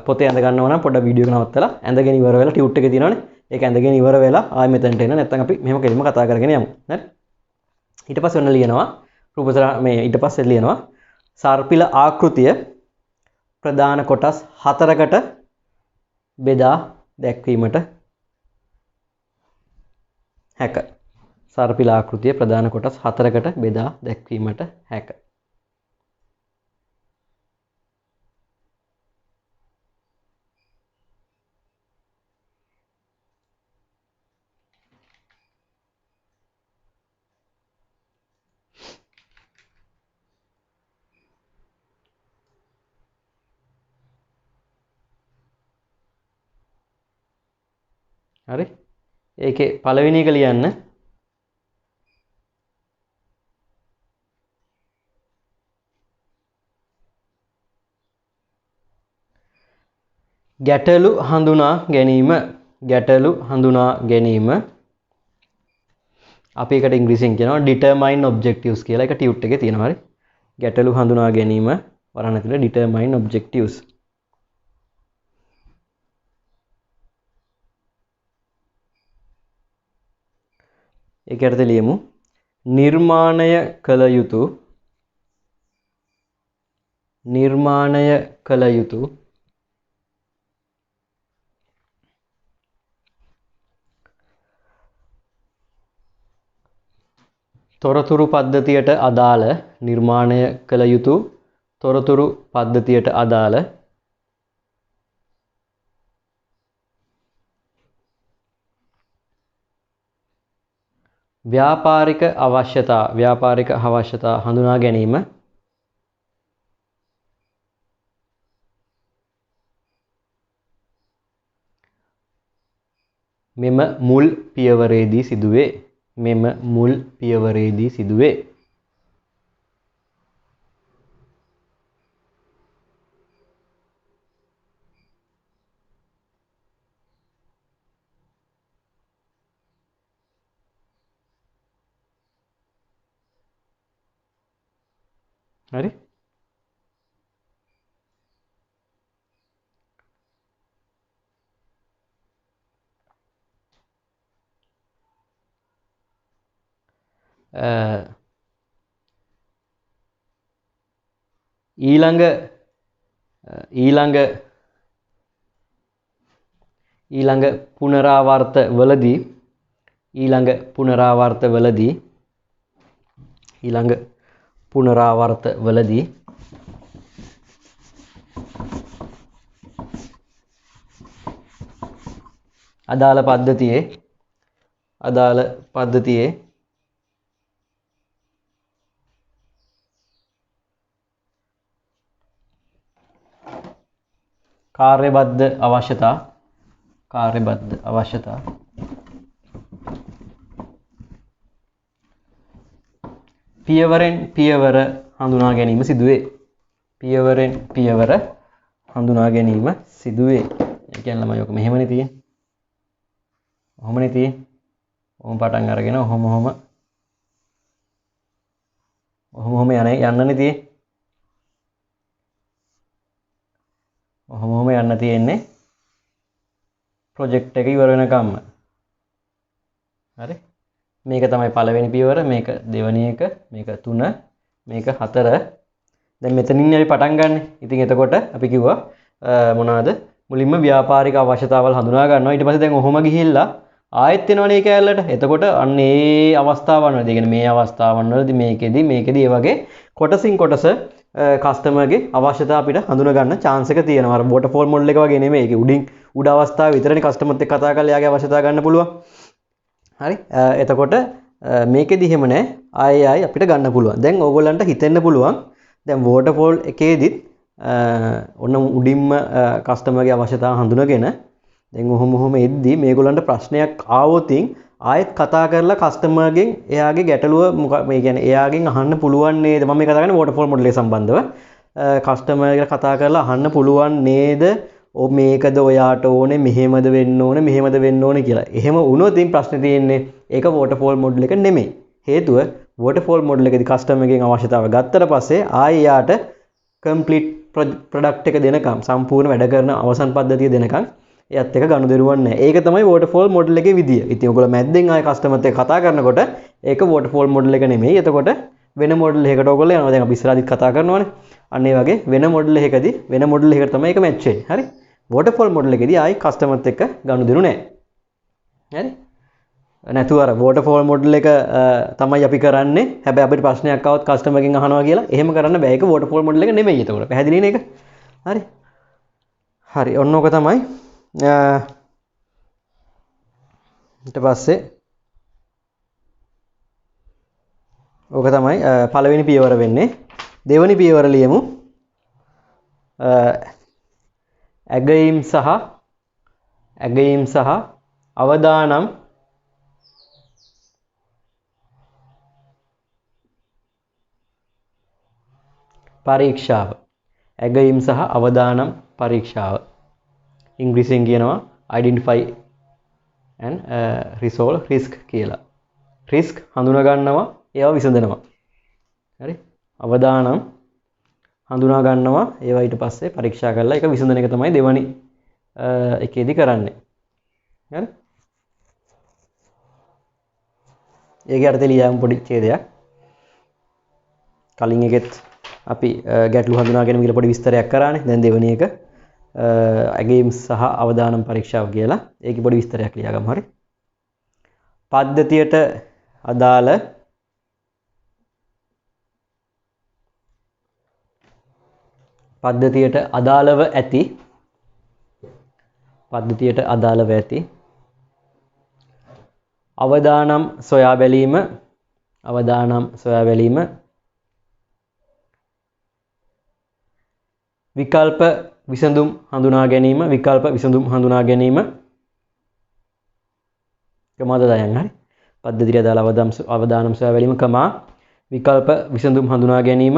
පොතේ ඇඳ ගන්නව නම් පොඩ්ඩක් වීඩියෝ එක නවත්තලා ඇඳගෙන ඉවර වෙලා ටියුට් එකේ තියෙනවනේ. ඒක ඇඳගෙන ඉවර වෙලා ආයෙ මෙතනට එන්න. නැත්තම් අපි මෙහෙම කෙලින්ම කතා කරගෙන යමු. හරි? ඊට පස්සේ ඔන්න ලියනවා මේ ඊට පස්සේ ලියනවා සර්පිල ආකෘතිය ප්‍රධාන කොටස් 4කට බෙදා දැක්වීමට හැක. සර්පිල ආකෘතිය ප්‍රධාන කොටස් 4කට බෙදා දැක්වීමට හැක. හරි? ඒකේ පළවෙනි එක ලියන්න. ගැටලු හඳුනා ගැනීම. ගැටලු හඳුනා ගැනීම. අපි ඒකට ඉංග්‍රීසියෙන් කියනවා determine objectives කියලා. ඒක ටියුට් එකේ තියෙනවා. හරි? ගැටලු හඳුනා ගැනීම වරණ ඇතුලේ determine objectives. ඒක යටතේ ලියමු නිර්මාණය කළ යුතු තොරතුරු පද්ධතියට අදාළ නිර්මාණය කළ යුතු තොරතුරු පද්ධතියට අදාළ ව්‍යාපාරික අවශ්‍යතා හඳුනා ගැනීම මෙම මුල් පියවරේදී සිදුවේ. හරි? ඊළඟ පුනරාවර්තවලදී අදාළ පද්ධතියේ කාර්යබද්ධ අවශ්‍යතා පියවරෙන් පියවර හඳුනා ගැනීම සිදුවේ. ඒ කියන්නේ ළමයි ඔක මෙහෙමනේ තියෙන්නේ. ඔහොමනේ තියෙන්නේ. ඔහොම පටන් අරගෙන ඔහොම යන්නනේ තියෙන්නේ. ඔහොම යන්න තියෙන්නේ ප්‍රොජෙක්ට් එක ඉවර වෙනකම්ම. හරි? මේක තමයි පළවෙනි පියවර, මේක දෙවෙනි එක, මේක 3, මේක 4. දැන් මෙතනින් අපි පටන් ගන්න. ඉතින් එතකොට අපි කිව්වා මොනවාද? මුලින්ම ව්‍යාපාරික අවශ්‍යතාවල් හඳුනා ගන්නවා. ඊට පස්සේ දැන් ඔහොම ගිහිල්ලා ආයෙත් එනවනේ ඒ කැලලට. එතකොට අන්න ඒ අවස්ථාවන් වලදී, කියන්නේ මේ අවස්ථාවන් වලදී මේකෙදි ඒ වගේ කොටසින් කොටස කස්ටමර්ගේ අවශ්‍යතාව අපිට හඳුනා ගන්න chance එක තියෙනවා. අර waterfall model එක වගේ නෙමෙයි. ඒකේ උඩ අවස්ථාවේ විතරනේ කස්ටමර්ත් එක්ක කතා කරලා යාගේ අවශ්‍යතාව ගන්න පුළුවන්. හරි? එතකොට මේකෙදි එහෙම නැහැ. ආයෙ අපිට ගන්න පුළුවන්. දැන් ඕගොල්ලන්ට හිතෙන්න පුළුවන් දැන් waterfall එකේදිත් ඔන්න උඩින්ම කස්ටමර්ගේ අවශ්‍යතාව හඳුනගෙන දැන් ඔහොම එද්දි මේගොල්ලන්ට ප්‍රශ්නයක් ආවොතින් ආයෙත් කතා කරලා කස්ටමර්ගෙන් එයාගේ ගැටලුව මේ කියන්නේ එයාගෙන් අහන්න පුළුවන් නේද මම මේ කතා කරන්නේ වෝටර්ෆෝල් මොඩල් එක සම්බන්ධව කස්ටමර්ගෙන් කතා කරලා අහන්න පුළුවන් නේද ඔ මේකද ඔයාට ඕනේ මෙහෙමද වෙන්න ඕනේ කියලා. එහෙම වුණොත් ඉතින් ප්‍රශ්නේ තියෙන්නේ ඒක වෝටර්ෆෝල් මොඩල් එක නෙමෙයි. හේතුව වෝටර්ෆෝල් මොඩල් එකේදී කස්ටමර්ගෙන් අවශ්‍යතාව ගත්තට පස්සේ ආයෙ යාට කම්ප්ලීට් ප්‍රොඩක්ට් එක දෙනකම් සම්පූර්ණ වැඩ කරන අවසන් පද්ධතිය දෙනකම් එයත් එක ගනුදෙනුවක් නැහැ. ඒක තමයි වෝටර්ෆෝල් මොඩල් එකේ විදිය. ඉතින් ඔයගොල්ලෝ මැද්දෙන් ආයෙ කස්ටමර්ත් එක්ක කතා කරනකොට ඒක වෝටර්ෆෝල් මොඩල් එක නෙමෙයි. එතකොට වෙන මොඩල් එකකට ඔයගොල්ලෝ යනවා. දැන් අපි ඉස්සරහදිත් කතා කරනවානේ. අන්න ඒ වගේ වෙන මොඩල් එකකදී වෙන මොඩල් එකකට තමයි ඒක මැච් වෙන්නේ. හරි? වෝටර්ෆෝල් මොඩල් එකේදී ආයි කස්ටමර්ත් එක්ක ගනුදෙනු නැහැ. හරි? නැතුව අර වෝටර්ෆෝල් මොඩල් එක තමයි අපි කරන්නේ. හැබැයි අපිට ප්‍රශ්නයක් ආවොත් කස්ටමර්ගෙන් අහනවා කියලා. එහෙම කරන්න බෑ. ඒක වෝටර්ෆෝල් මොඩල් එක නෙමෙයි. එතකොට පැහැදිලි නේ ඒක? හරි? හරි. ඔන්න ඕක තමයි. ඊට පස්සේ ඕක තමයි පළවෙනි පියවර වෙන්නේ. දෙවෙනි පියවර ලියමු. ඇගයීම් සහ අවදානම් පරීක්ෂාව. ඇගයීම් සහ අවදානම් පරීක්ෂාව. ඉංග්‍රීසියෙන් කියනවා identify and resolve risk කියලා. risk හඳුනා ගන්නවා ඒවා විසඳනවා. හරි? අවදානම් හඳුනා ගන්නවා ඒවා ඊට පස්සේ පරීක්ෂා කරලා ඒක විසඳන එක තමයි දෙවනි එකේදී කරන්නේ. හරි? ඒකේ අර්ථය ලියමු පොඩි ඡේදයක්. කලින් එකෙත් අපි ගැටලු හඳුනා ගැනීම කියලා පොඩි විස්තරයක් කරානේ. දැන් දෙවනි එක ඇගීම් සහ අවදානම් පරීක්ෂාව කියලා. ඒකේ පොඩි විස්තරයක් ලියාගමු. හරි? පද්ධතියට අදාළව ඇති අවදානම් සොයා බැලීම විකල්ප විසඳුම් හඳුනා ගැනීම කමාද දයන් හරි පද්ධතියට අදාළ අවදානම් සොයා බැලීම කමා විකල්ප විසඳුම් හඳුනා ගැනීම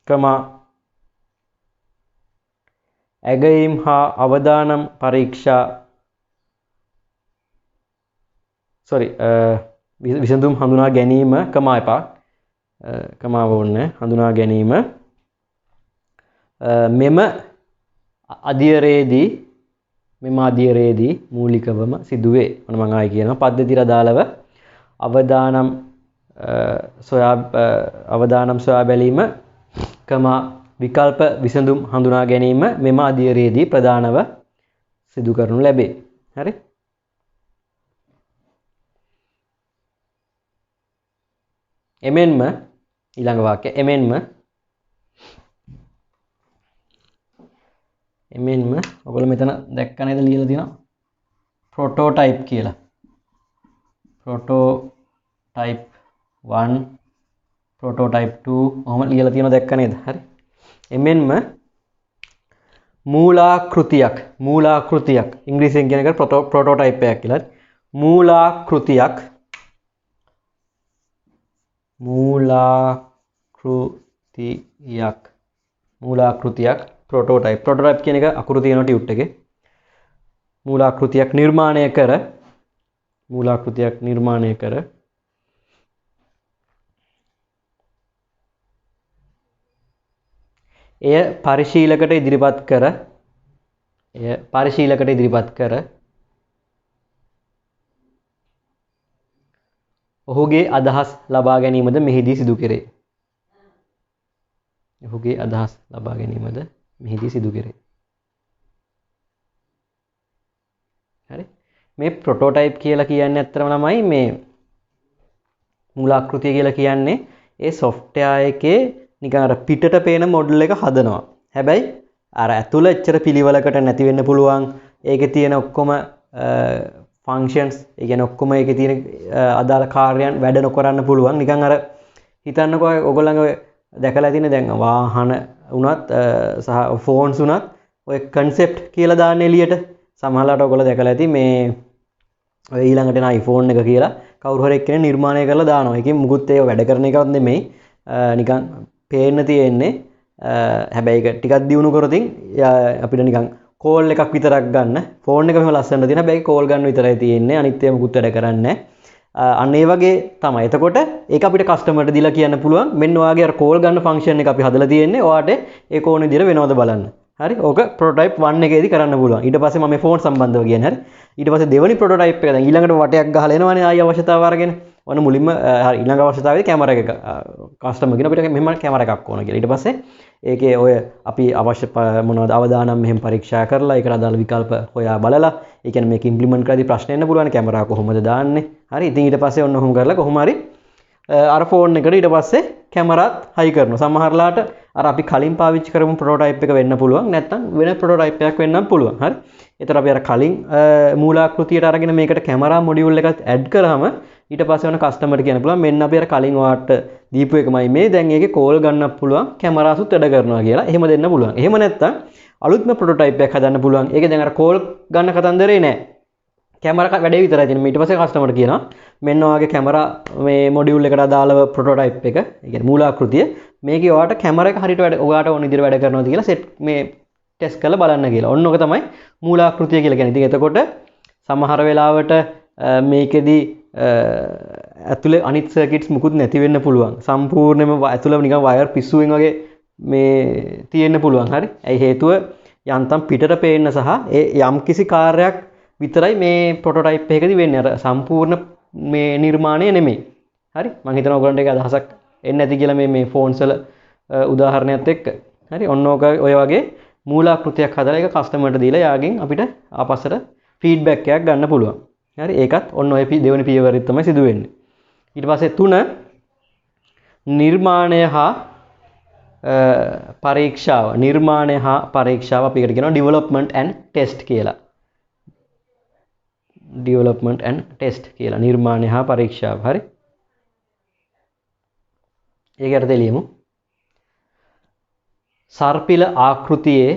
කමා ඇගයීම් හා අවදානම් පරීක්ෂා විසඳුම් හඳුනා ගැනීම කමා එපා කමාව ඕනේ හඳුනා ගැනීම මෙම අධ්‍යයනයේදී මූලිකවම සිදුවේ. මම ආයි කියනවා පද්ධතියට අදාළව අවදානම් සොයා බැලීම කමා විකල්ප විසඳුම් හඳුනා ගැනීම මෙම අධ්‍යයනයේදී ප්‍රධානව සිදු කරනු ලැබේ. හරි? එමෙන්ම ඊළඟ වාක්‍ය එමෙන්ම ඔයගොල්ලෝ මෙතන දැක්ක නේද ලියලා තියෙනවා ප්‍රොටෝටයිප් කියලා. ප්‍රොටෝටයිප් 1 ප්‍රොටෝටයිප් 2 ඔහොම ලියලා තියෙනවා දැක්ක නේද? හරි. එමෙන්ම මූලාකෘතියක් ඉංග්‍රීසියෙන් කියන එක ප්‍රොටෝටයිප් එකක් කියලා. මූලාකෘතියක් ප්‍රොටෝටයිප් කියන එක අකුරු තියෙනවා ටියුට් එකේ. මූලාකෘතියක් නිර්මාණය කර එය පරිශීලකට ඉදිරිපත් කර ඔහුගේ අදහස් ලබා ගැනීමද මෙහිදී සිදු කෙරේ. හරි? මේ ප්‍රොටෝටයිප් කියලා කියන්නේ ඇත්තටම ළමයි මේ මූලාකෘතිය කියලා කියන්නේ ඒ software එකේ නිකන් අර පිටට පේන මොඩල් එක හදනවා. හැබැයි අර ඇතුළ එච්චර පිළිවෙලකට නැති වෙන්න පුළුවන්. ඒකේ තියෙන ඔක්කොම functions ඒ කියන්නේ ඔක්කොම ඒකේ තියෙන අදාළ කාර්යයන් වැඩ නොකරන්න පුළුවන්. නිකන් අර හිතන්නකෝ ඔයගොල්ලන්ගේ දැකලා තියෙන දැන් වාහන උනත් සහ ෆෝන්ස් උනත් ඔය concept කියලා දාන්න එළියට සමහරවිට ඔයගොල්ලෝ දැකලා ඇති මේ ඔය ඊළඟට එන iPhone එක කියලා කවුරු හරි එක්කෙනෙක් නිර්මාණය කරලා දානවා. ඒකෙන් මුකුත් ඒක වැඩ කරන එකවත් නෙමෙයි. නිකන් පේන්න තියෙන්නේ. හැබැයි ඒක ටිකක් දියුණු කරොතින් අපිට නිකන් කෝල් එකක් විතරක් ගන්න. ෆෝන් එක මෙහෙම ලස්සනට තියෙන හැබැයි කෝල් ගන්න විතරයි තියෙන්නේ. අනිත් ඒවා මුකුත් වැඩ කරන්නේ නැහැ. අන්න ඒ වගේ තමයි. එතකොට ඒක අපිට කස්ටමර්ට දීලා කියන්න පුළුවන් මෙන්න ඔයාගේ අර කෝල් ගන්න ෆන්ක්ෂන් එක අපි හදලා තියෙන්නේ. ඔයාට ඒක ඕන විදිහට වෙනවද බලන්න. හරි. ඕක ප්‍රොටෝටයිප් 1 එකේදී කරන්න පුළුවන්. ඊට පස්සේ මම මේ ෆෝන් සම්බන්ධව කියන්නේ. හරි. ඊට පස්සේ දෙවෙනි ප්‍රොටෝටයිප් එක දැන් ඊළඟට වටයක් ගහලා එනවනේ ආයි අවශ්‍යතාව අරගෙන. ඔන්න මුලින්ම හරි ඊළඟ අවශ්‍යතාවයේ කැමරා එක කස්ටමර් කියන අපිට මෙහෙම කැමරා එකක් ඕන කියලා. ඊට පස්සේ ඒකේ ඔය අපි අවශ්‍ය මොනවද අවදානම් මෙහෙම පරීක්ෂා කරලා ඒකට අදාළ විකල්ප හොයා බලලා ඒ කියන්නේ මේක ඉම්ප්ලිමන්ට් කරද්දී ප්‍රශ්න එන්න පුළුවන් කැමරා කොහොමද දාන්නේ. හරි. ඉතින් ඊට පස්සේ ඔන්න ඔහොම කරලා කොහොම හරි අර ෆෝන් එකට ඊට පස්සේ කැමරාත් හයි කරනවා. සමහරලාට අර අපි කලින් පාවිච්චි කරමු ප්‍රොටෝටයිප් එක වෙන්න පුළුවන්. නැත්නම් වෙන ප්‍රොටෝටයිප් එකක් වෙන්නත් පුළුවන්. හරි. ඒතර අපි අර කලින් මූලාකෘතියට අරගෙන මේකට කැමරා මොඩියුල් එකත් ඇඩ් කරාම ඊට පස්සේ වෙන කස්ටමර්ට කියන්න පුළුවන් මෙන්න අපි අර කලින් ඔයාට දීපු එකමයි මේ දැන් ඒකේ කෝල් ගන්නත් පුළුවන් කැමරාසුත් වැඩ කරනවා කියලා. එහෙම දෙන්න පුළුවන්. එහෙම නැත්නම් අලුත්ම ප්‍රොටෝටයිප් එකක් හදන්න පුළුවන්. ඒකේ දැන් අර කෝල් ගන්න කතන්දරේ නෑ. කැමරා වැඩේ විතරයි තියෙන්නේ. ඊට පස්සේ කස්ටමර්ට කියනවා මෙන්න ඔයාගේ කැමරා මේ මොඩියුල් එකට අදාළව ප්‍රොටෝටයිප් එක. ඒ කියන්නේ මූලාකෘතිය මේකේ ඔයාට කැමරා එක හරියට වැඩ ඔයාට ඕන විදිහට වැඩ කරනවද කියලා සෙට් මේ ටෙස්ට් කරලා බලන්න කියලා. ඔන්න ඔක තමයි මූලාකෘතිය කියලා කියන්නේ. ඉතින් එතකොට සමහර වෙලාවට මේකෙදි ඇතුලේ අනිත් සර්කිට්ස් මුකුත් නැති වෙන්න පුළුවන්. සම්පූර්ණයෙන්ම ඇතුලේ නිකන් වයර් පිස්සුවෙන් වගේ මේ තියෙන්න පුළුවන්. හරි. ඒ හේතුව යන්තම් පිටට පේන්න සහ ඒ යම් කිසි කාර්යයක් විතරයි මේ ප්‍රොටෝටයිප් එකකදී වෙන්නේ. අර සම්පූර්ණ මේ නිර්මාණය නෙමෙයි. හරි. මම හිතනවා ඔයගොල්ලන්ට ඒක අදහසක් එන්නේ නැති කියලා මේ ෆෝන්ස් වල උදාහරණයක් එක්ක. හරි. ඔන්න ඔය වගේ මූලාකෘතියක් හදලා ඒක කස්ටමර්ට දීලා යාගෙන් අපිට ආපස්සට ෆීඩ්බැක් එකක් ගන්න පුළුවන්. හරි. ඒකත් ඔන්න ඔය දෙවෙනි පියවරෙත් තමයි සිදු වෙන්නේ. ඊට පස්සේ 3 නිර්මාණය හා පරීක්ෂාව. නිර්මාණය හා පරීක්ෂාව අපි එකට කියනවා development and test කියලා. development and test කියලා. නිර්මාණය හා පරීක්ෂාව. හරි. ඒකට දෙලියමු. සර්පිල ආකෘතියේ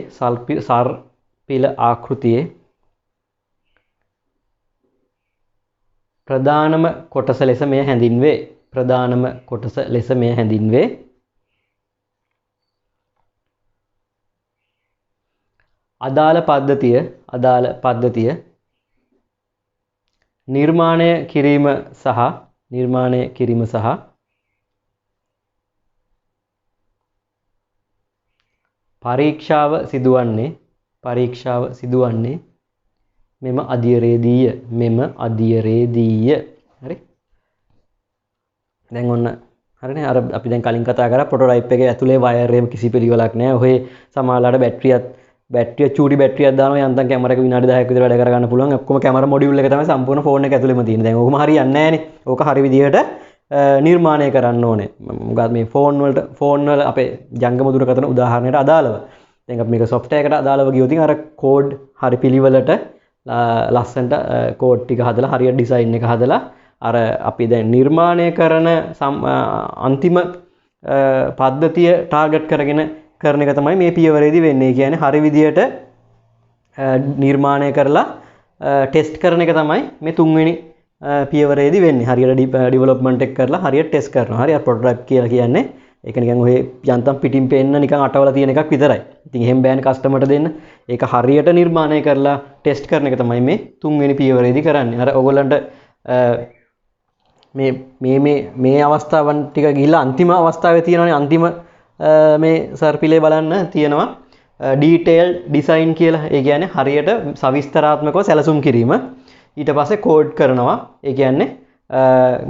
ප්‍රධානම කොටස ලෙස මෙය හැඳින්වේ. ප්‍රධානම කොටස ලෙස මෙය හැඳින්වේ. අදාළ පද්ධතිය නිර්මාණය කිරීම සහ පරීක්ෂාව සිදුවන්නේ මෙම අධියරේදීය. හරි. දැන් ඔන්න හරිනේ අර අපි දැන් කලින් කතා කරා ප්‍රොටෝටයිප් එකේ ඇතුලේ වයර් එකේ කිසි පිළිවෙලක් නැහැ. ඔහේ සමහරලාට බැටරිය චූටි බැටරියක් දානවා යන්තම් කැමරා එක විනාඩි 10ක් විතර වැඩ කරගන්න පුළුවන්. ඔක්කොම කැමරා මොඩියුල් එක තමයි සම්පූර්ණ ෆෝන් එක ඇතුලේම තියෙන්නේ. දැන් ඕකම හරියන්නේ නැහනේ. ඕක හරි විදිහට නිර්මාණය කරන්න ඕනේ. මොකද මේ ෆෝන් වල අපේ ජංගම දුරකථන උදාහරණයට අදාළව. දැන් අපි මේක සොෆ්ට්වෙයාර් එකට අදාළව ගියොත් අර කෝඩ් හරි පිළිවෙලට ලස්සනට කෝඩ් ටික හදලා හරියට ඩිසයින් එක හදලා අර අපි දැන් නිර්මාණය කරන අන්තිම පද්ධතිය ටාගට් කරගෙන කරන එක තමයි මේ පියවරේදී වෙන්නේ. ඒ කියන්නේ හරි විදියට නිර්මාණය කරලා ටෙස්ට් කරන එක තමයි මේ තුන්වෙනි පියවරේදී වෙන්නේ. හරියට ඩෙවලොප්මන්ට් එක කරලා හරියට ටෙස්ට් කරනවා. හරි. අර ප්‍රොටෝටයිප් කියලා කියන්නේ ඒක නිකන් ඔය යන්තම් පිටින් පෙන්න නිකන් අටවල තියෙන එකක් විතරයි. ඉතින් එහෙම බෑනේ කස්ටමර්ට දෙන්න. ඒක හරියට නිර්මාණය කරලා ටෙස්ට් කරන එක තමයි මේ තුන්වෙනි පියවරේදී කරන්නේ. අර ඔයගොල්ලන්ට මේ අවස්ථාවන් ටික ගිහිල්ලා අන්තිම අවස්ථාවේ තියෙනවානේ අන්තිම මේ සර්පිලේ බලන්න තියෙනවා ඩීටේල් ඩිසයින් කියලා. ඒ කියන්නේ හරියට සවිස්තරාත්මකව සැලසුම් කිරීම. ඊට පස්සේ කෝඩ් කරනවා. ඒ කියන්නේ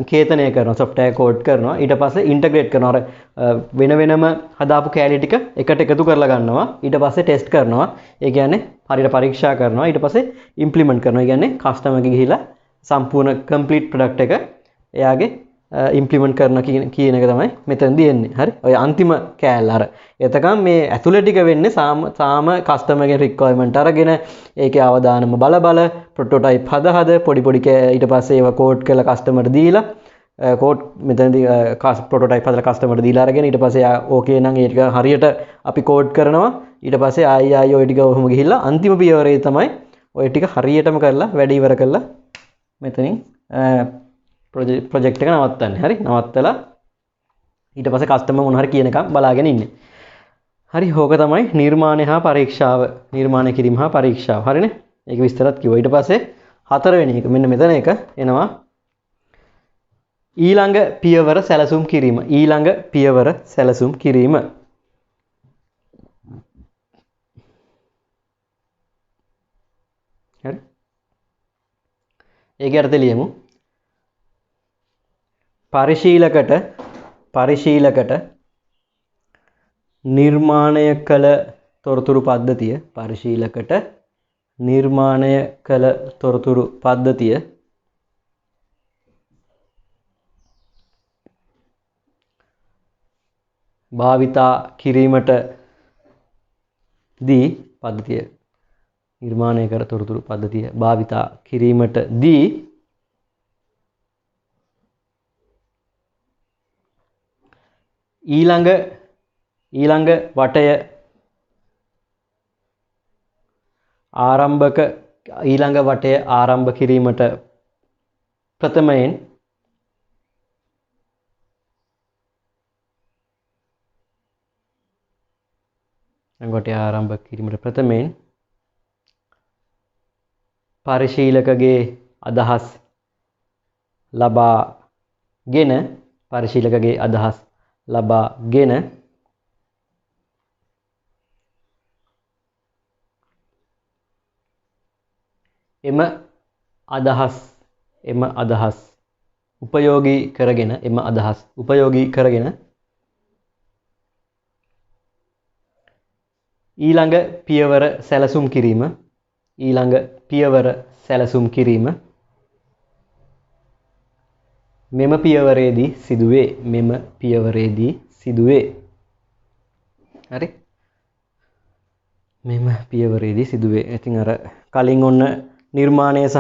කේතනය කරනවා සොෆ්ට්වෙයාර් කෝඩ් කරනවා. ඊට පස්සේ ඉන්ටග්‍රේට් කරනවා. අර වෙන වෙනම හදාපු කැලි ටික එකට එකතු කරලා ගන්නවා. ඊට පස්සේ ටෙස්ට් කරනවා. ඒ කියන්නේ හරියට පරීක්ෂා කරනවා. ඊට පස්සේ ඉම්ප්ලිමන්ට් කරනවා. ඒ කියන්නේ කස්ටමර්ගේ ගිහිලා සම්පූර්ණ කම්ප්ලීට් ප්‍රොඩක්ට් එක එයාගේ ඉම්ප්ලිමන්ට් කරන කියන එක තමයි මෙතනදී එන්නේ. හරි. ඔය අන්තිම කෑල්ල අර. එතකම් මේ ඇතුළේ ටික වෙන්නේ සාම කස්ටමර්ගේ රික්වයර්මන්ට් අරගෙන ඒකේ අවදානම බල ප්‍රොටෝටයිප් හද පොඩි ඊට පස්සේ ඒවා කෝඩ් කරලා කස්ටමර්ට දීලා කෝඩ් මෙතනදී ප්‍රොටෝටයිප් හදලා කස්ටමර්ට දීලා අරගෙන ඊට පස්සේ ඕකේ නම් ඒ ටික හරියට අපි කෝඩ් කරනවා ඊට පස්සේ ආයි ඔය ටික ඔහොම ගිහිල්ලා අන්තිම පියවරේ තමයි ඔය ටික හරියටම කරලා වැඩ ඉවර කරලා මෙතනින් ප්‍රොජෙක්ට් එක නවත්තන්නේ. හරි නවත්තලා ඊට පස්සේ කස්ටමර් මොන හරි කියන එක බලාගෙන ඉන්නේ. හරි ඕක තමයි නිර්මාණය හා පරීක්ෂාව. නිර්මාණය කිරීම හා පරීක්ෂාව. හරිනේ. ඒක විස්තරත් කිව්වා. ඊට පස්සේ හතරවෙනි එක මෙන්න මෙතන එක එනවා ඊළඟ පියවර සැලසුම් කිරීම. ඊළඟ පියවර සැලසුම් කිරීම. හරි. ඒකේ අර්ථය ලියමු. පරිශීලකට නිර්මාණය කළ තොරතුරු පද්ධතිය පරිශීලකට නිර්මාණය කළ තොරතුරු පද්ධතිය භාවිතා කිරීමට දී පද්ධතිය නිර්මාණය කර තොරතුරු පද්ධතිය භාවිතා කිරීමට දී ඊළඟ වටය ආරම්භ කිරීමට ප්‍රථමයෙන් පරිශීලකගේ අදහස් ලබාගෙන එම අදහස් උපයෝගී කරගෙන ඊළඟ පියවර සැලසුම් කිරීම මෙම පියවරේදී සිදුවේ. හරි. මෙම පියවරේදී සිදුවේ. ඉතින් අර කලින් ඔන්න නිර්මාණය සහ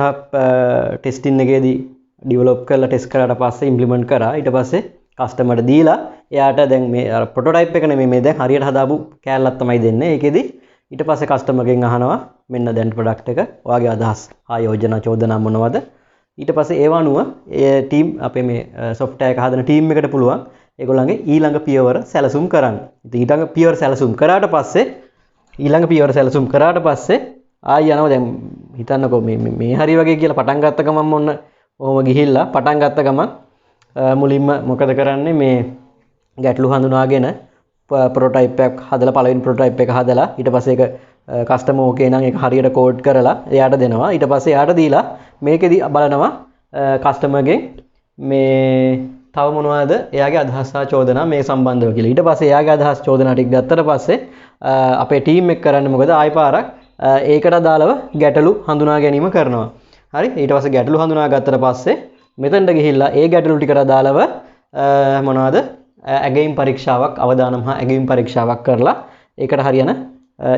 ටෙස්ටින් එකේදී ඩිවලොප් කරලා ටෙස්ට් කරාට පස්සේ ඉම්ප්ලිමන්ට් කරා. ඊට පස්සේ කස්ටමර්ට දීලා එයාට දැන් මේ අර ප්‍රොටෝටයිප් එක නෙමෙයි මේ දැන් හරියට හදාපු කෑල්ලක් තමයි දෙන්නේ. ඒකෙදි ඊට පස්සේ කස්ටමර්ගෙන් අහනවා මෙන්න දැන් ප්‍රොඩක්ට් එක ඔයාගේ අදහස් ආයෝජන චෝදනා මොනවද? ඊට පස්සේ ඒව අනුව ඒ ටීම් අපේ මේ software එක හදන ටීම් එකට පුළුවන් ඒගොල්ලන්ගේ ඊළඟ පියවර සැලසුම් කරන්න. ඉතින් ඊළඟ පියවර සැලසුම් කරාට පස්සේ ආයි යනවා දැන් හිතන්නකෝ මේ හරි වගේ කියලා පටන් ගත්ත ගමන් ඔන්න ඔහොම ගිහිල්ලා පටන් ගත්ත ගමන් මුලින්ම මොකද කරන්නේ මේ ගැටලු හඳුනාගෙන ප්‍රොටෝටයිප් එකක් හදලා පළවෙනි ප්‍රොටෝටයිප් එක හදලා ඊට පස්සේ ඒක කස්ටමර් ඕකේ නම් ඒක හරියට කෝඩ් කරලා එයාට දෙනවා. ඊට පස්සේ එයාට දීලා මේකෙදි බලනවා කස්ටමර්ගෙන් මේ තව මොනවද එයාගේ අදහස් සහ චෝදනා මේ සම්බන්ධව කියලා. ඊට පස්සේ එයාගේ අදහස් චෝදනා ටික ගත්තට පස්සේ අපේ ටීම් එක කරන්නේ මොකද? ආයි පාරක් ඒකට අදාළව ගැටලු හඳුනා ගැනීම කරනවා. හරි. ඊට පස්සේ ගැටලු හඳුනා ගත්තට පස්සේ මෙතනට ගිහිල්ලා ඒ ගැටලු ටිකට අදාළව මොනවද? ඇගීම් පරීක්ෂාවක් අවදානම් හා ඇගීම් පරීක්ෂාවක් කරලා ඒකට හරියන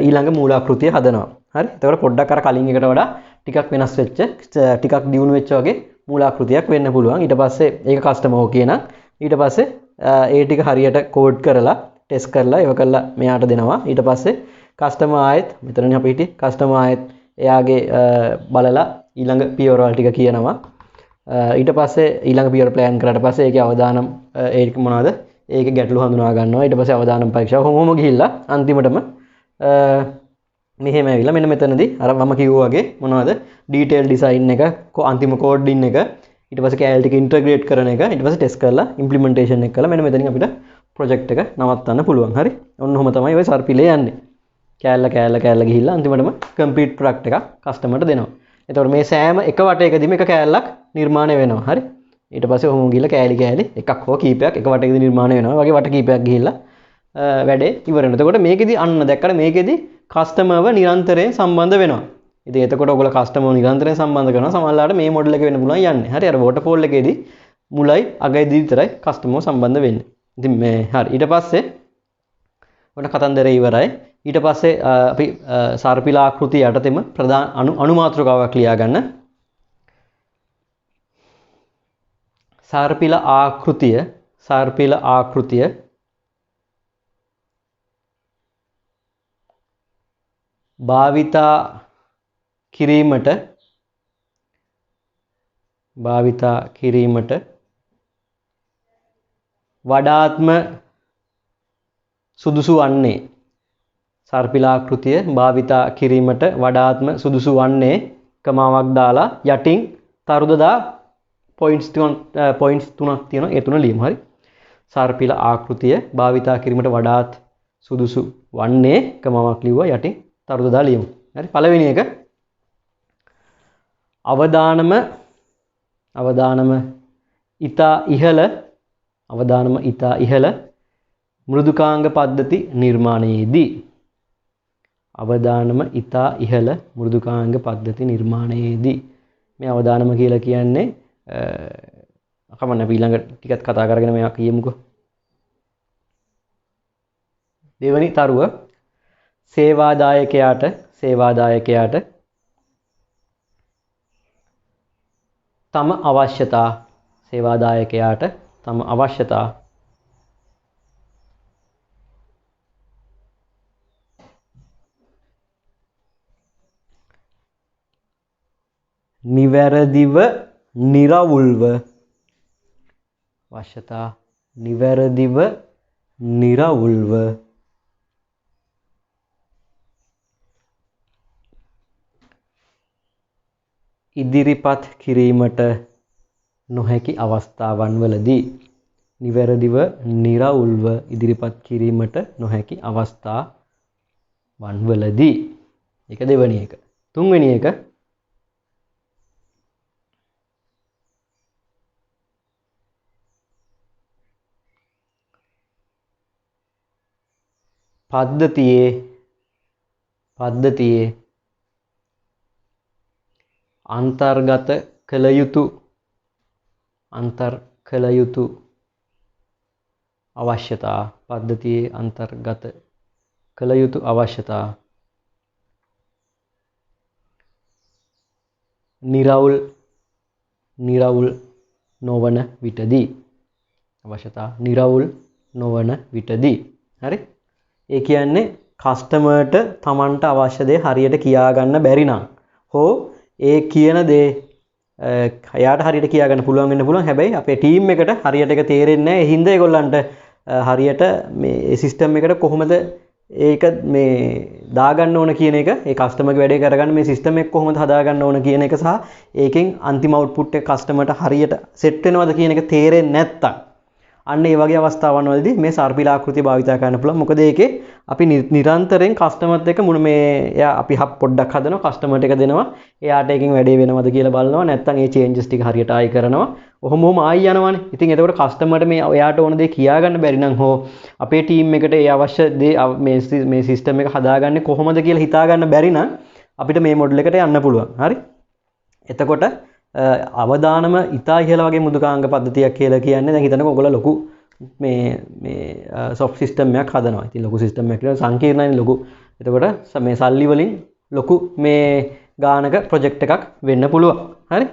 ඊළඟ මූලාකෘතිය හදනවා. හරි. එතකොට පොඩ්ඩක් අර කලින් එකට වඩා ටිකක් වෙනස් වෙච්ච ටිකක් දියුණු වෙච්ච වගේ මූලාකෘතියක් වෙන්න පුළුවන්. ඊට පස්සේ ඒක කස්ටමර් ඕකේ නම් ඊට පස්සේ ඒ ටික හරියට කෝඩ් කරලා ටෙස්ට් කරලා ඒව කරලා මෙයාට දෙනවා. ඊට පස්සේ කස්ටමර් ආයෙත් මෙතනනේ අපි හිටියේ කස්ටමර් ආයෙත් එයාගේ බලලා ඊළඟ පියවරවල් ටික කියනවා. ඊට පස්සේ ඊළඟ පියවර ප්ලෑන් කරාට පස්සේ ඒකේ අවදානම් ඒක මොනවද? ඒකේ ගැටලු හඳුනා ගන්නවා. ඊට පස්සේ අවදානම් පරීක්ෂාව කොහොමම ගිහිල්ලා අන්තිමටම මෙහෙම ඇවිල්ලා මෙන්න මෙතනදී අර මම කිව්වා වගේ මොනවද? ඩීටේල් ඩිසයින් එක අන්තිම කෝඩින් එක ඊට පස්සේ කෑල් ටික ඉන්ටග්‍රේට් කරන එක ඊට පස්සේ ටෙස්ට් කරලා ඉම්ප්ලිමන්ටේෂන් එක කළා මෙන්න මෙතනින් අපිට ප්‍රොජෙක්ට් එක නවත්තන්න පුළුවන්. හරි. ඔන්න ඔහොම තමයි ඔය සර්පිලේ යන්නේ. කෑල්ල ගිහිල්ලා අන්තිමටම කම්ප්ලීට් ප්‍රොඩක්ට් එකක් කස්ටමර්ට දෙනවා. එතකොට මේ සෑම එක වටයකදීම එක කෑල්ලක් නිර්මාණය වෙනවා. හරි. ඊට පස්සේ ඔහොම ගිහිල්ලා කෑලි එකක් හෝ කීපයක් එක වටයකදී නිර්මාණය වෙනවා. වගේ වට කීපයක් ගිහිල්ලා වැඩේ ඉවර වෙනවා. එතකොට මේකෙදි අන්න දැක්කම මේකෙදි කස්ටමර්ව නිරන්තරයෙන් සම්බන්ධ වෙනවා. ඉතින් එතකොට ඔයගොල්ලෝ කස්ටමර්ව නිරන්තරයෙන් සම්බන්ධ කරනවා. සමහරවිට මේ මොඩල් එක වෙන්න පුළුවන් යන්නේ. හරි. අර වෝටර්ෆෝල් එකේදී මුලයි අගයි විතරයි කස්ටමර්ව සම්බන්ධ වෙන්නේ. ඉතින් මේ හරි. ඊට පස්සේ ඔන්න කතන්දරේ ඉවරයි. ඊට පස්සේ අපි සර්පිල ආකෘතිය යටතේම ප්‍රධාන අනුමාත්‍රකාවක් ලියා ගන්න. සර්පිල ආකෘතිය භාවිතා කිරීමට වඩාත්ම සුදුසු වන්නේ සර්පිලාකෘතිය භාවිතා කිරීමට වඩාත්ම සුදුසු වන්නේ කමාවක් දාලා යටින් තරුදදා පොයින්ට්ස් තුනක් තියෙනවා ඒ තුන ලියමු හරි සර්පිල ආකෘතිය භාවිතා කිරීමට වඩාත් සුදුසු වන්නේ කමාවක් ලිව්වා යටින් තරුදදා ලියමු හරි පළවෙනි එක අවදානම ඉතා ඉහළ මෘදුකාංග පද්ධති නිර්මාණයේදී මේ අවදානම කියලා කියන්නේ කමන්න අපි ඊළඟ ටිකත් කතා කරගෙන මේවා කියමුකෝ දෙවනි තරුව සේවාදායකයාට තම අවශ්‍යතා නිවැරදිව නිරවුල්ව ඉදිරිපත් කිරීමට නොහැකි අවස්ථාවන් වලදී ඒක දෙවැනි එක තුන්වෙනි එක පද්ධතියේ අන්තර්ගත කළ යුතු අවශ්‍යතා නිරවුල් නොවන විටදී හරි ඒ කියන්නේ කස්ටමර්ට තමන්ට අවශ්‍ය දේ හරියට කියා ගන්න බැරි නම් හෝ ඒ කියන දේ එයාට හරියට කියා ගන්න පුළුවන් වෙන්න පුළුවන් හැබැයි අපේ ටීම් එකට හරියට ඒක තේරෙන්නේ නැහැ ඒ හින්දා ඒගොල්ලන්ට හරියට මේ සිස්ටම් එකට කොහොමද ඒක මේ දාගන්න ඕන කියන එක ඒ කස්ටමර්ගේ වැඩේ කරගන්න මේ සිස්ටම් එක කොහොමද හදාගන්න ඕන කියන එක සහ ඒකෙන් අන්තිම අවුට්පුට් එක කස්ටමර්ට හරියට සෙට් වෙනවද කියන එක තේරෙන්නේ නැත්තම් අන්න ඒ වගේ අවස්ථාවන් වලදී මේ සර්පිල ආකෘතිය භාවිත කරන්න පුළුවන්. මොකද ඒකේ අපි නිරන්තරයෙන් කස්ටමර්ත් එක්ක මුණ මේ එයා අපි හබ් පොඩ්ඩක් හදනවා කස්ටමර්ට එක දෙනවා. එයාට එකකින් වැඩේ වෙනවද කියලා බලනවා. නැත්නම් ඒ චේන්ජස් ටික හරියට ආයි කරනවා. ඔහොම ආයි යනවනේ. ඉතින් එතකොට කස්ටමර්ට මේ එයාට ඕන දේ කියා ගන්න බැරි නම් හෝ අපේ ටීම් එකට ඒ අවශ්‍ය දේ මේ සිස්ටම් එක හදාගන්නේ කොහොමද කියලා හිතා ගන්න බැරි නම් අපිට මේ මොඩල් එකට යන්න පුළුවන්. හරි? එතකොට අවදානම ඉතා ඉහළ වගේ මෘදුකාංග පද්ධතියක් කියලා කියන්නේ දැන් හිතන්නකෝ ඔයගොල්ලෝ ලොකු මේ සොෆ්ට් සිස්ටම් එකක් හදනවා. ඉතින් ලොකු සිස්ටම් එකක් කියලා සංකීර්ණයි ලොකු. එතකොට මේ සල්ලි වලින් ලොකු මේ ගානක ප්‍රොජෙක්ට් එකක් වෙන්න පුළුවන්. හරි?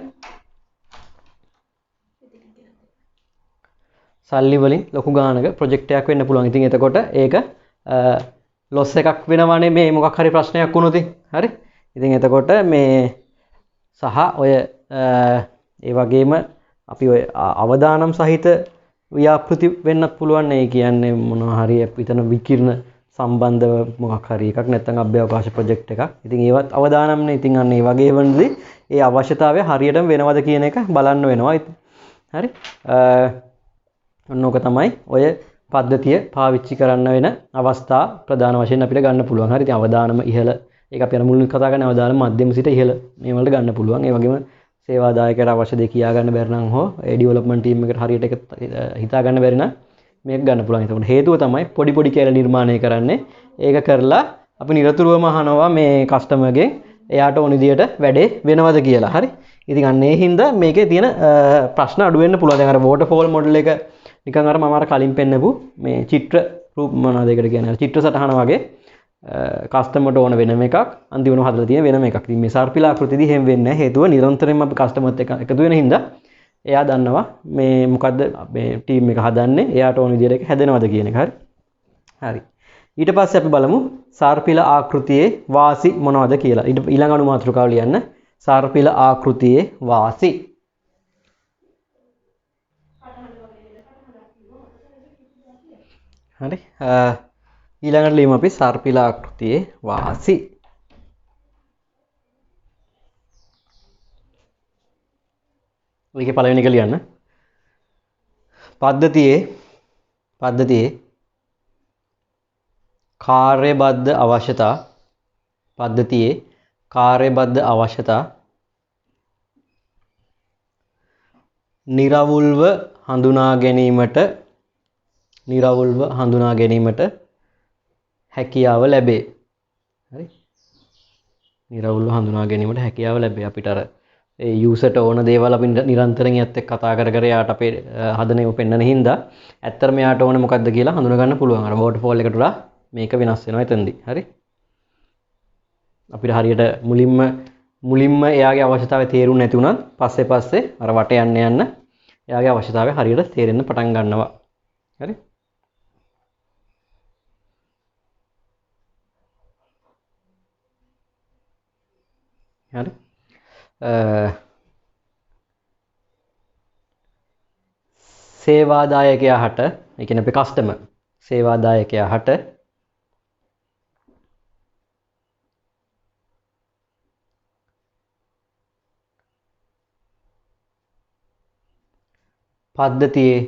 සල්ලි වලින් ලොකු ගානක ප්‍රොජෙක්ට් එකක් වෙන්න පුළුවන්. ඉතින් එතකොට ඒක ලොස් එකක් වෙනවනේ මේ මොකක් හරි ප්‍රශ්නයක් වුණොත්. හරි? ඉතින් එතකොට මේ සහ ඔය ඒ වගේම අපි ඔය අවදානම් සහිත ව්‍යාපෘති වෙන්නත් පුළුවන්. ඒ කියන්නේ මොනවා හරි විතන විකිරණ සම්බන්ධව මොකක් හරි එකක් නැත්නම් අභ්‍යවකාශ ප්‍රොජෙක්ට් එකක්. ඉතින් ඒවත් අවදානම්නේ. ඉතින් අන්න ඒ වගේ වෙනදී ඒ අවශ්‍යතාවය හරියටම වෙනවද කියන එක බලන්න වෙනවා. හරි? ඔන්නෝක තමයි ඔය පද්ධතිය පාවිච්චි කරන්න වෙන අවස්ථා ප්‍රධාන වශයෙන් අපිට ගන්න පුළුවන්. හරි? ඉතින් අවදානම ඉහළ ඒක අපි අර මුලින් කතා කරන අවදානම මධ්‍යම සිට ඉහළ මේ වලට ගන්න පුළුවන්. ඒ වගේම සේවාදායකයට අවශ්‍ය දේ කියා ගන්න බැරි නම් හෝ ඒ ඩෙවලොප්මන්ට් ටීම් එකට හරියට ඒක හිතා ගන්න බැරි නම් මේක ගන්න පුළුවන්. ඒකට හේතුව තමයි පොඩි කැල නිර්මාණය කරන්නේ. ඒක කරලා අපි නිරතුරුවම අහනවා මේ කස්ටමර්ගෙන් එයාට ඕන විදියට වැඩේ වෙනවද කියලා. හරි? ඉතින් අන්න ඒ හින්දා මේකේ තියෙන ප්‍රශ්න අඩු වෙන්න පුළුවන්. දැන් අර waterfall model එක නිකන් අර මම අර කලින් පෙන්නපු මේ චිත්‍ර රූප මොනවද ඒකට කියන්නේ චිත්‍ර සටහන වගේ කස්ටමර්ට ඕන වෙනම එකක් අන්තිමව හදලා තියෙන වෙනම එකක්. ඉතින් මේ සර්පිල ආකෘතියදී හැම වෙන්නේ නැහැ. හේතුව නිරන්තරයෙන්ම අපි කස්ටමර්ත් එක්ක එකතු වෙන හින්දා එයා දන්නවා මේ මොකද්ද මේ ටීම් එක හදන්නේ එයාට ඕන විදිහට ඒක හැදෙනවද කියන එක. හරි. ඊට පස්සේ අපි බලමු සර්පිල ආකෘතියේ වාසි මොනවද කියලා. ඊළඟ අනුමාත්‍රිකාව ලියන්න. සර්පිල ආකෘතියේ වාසි. හරි. ඊළඟට ලියමු අපි සර්පිල ආකෘතියේ වාසි. මේකේ පළවෙනි එක ලියන්න. පද්ධතියේ කාර්යබද්ධ අවශ්‍යතා නිරවුල්ව හඳුනා ගැනීමට හැකියාව ලැබේ. හරි. නිරවුල්ව හඳුනා ගැනීමට හැකියාව ලැබේ. අපිට අර ඒ යූසර්ට ඕන දේවල් අපි නිරන්තරයෙන් එයත් එක්ක කතා කර යාට අපේ හදන ඒවා පෙන්වන හින්දා ඇත්තටම යාට ඕනේ මොකද්ද කියලා හඳුනා ගන්න පුළුවන්. අර වෝටර්ෆෝල් එකට වඩා මේක වෙනස් වෙනවා එතනදී. හරි. අපිට හරියට මුලින්ම එයාගේ අවශ්‍යතාවය තේරුම් නැති වුණත් පස්සේ අර වට යන්න එයාගේ අවශ්‍යතාවය හරියට තේරෙන්න පටන් ගන්නවා. හරි. හරි. සේවාදායකයා හට ඒ කියන්නේ අපේ කස්ටමර් සේවාදායකයා හට පද්ධතියේ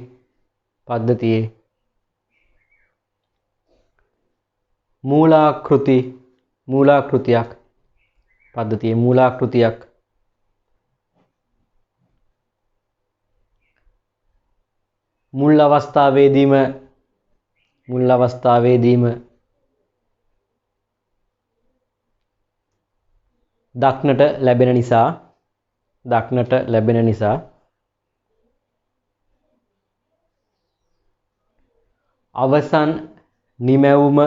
මූලාකෘතියක් මුල් අවස්ථාවේදීම දක්නට ලැබෙන නිසා අවසන් නිමැවුම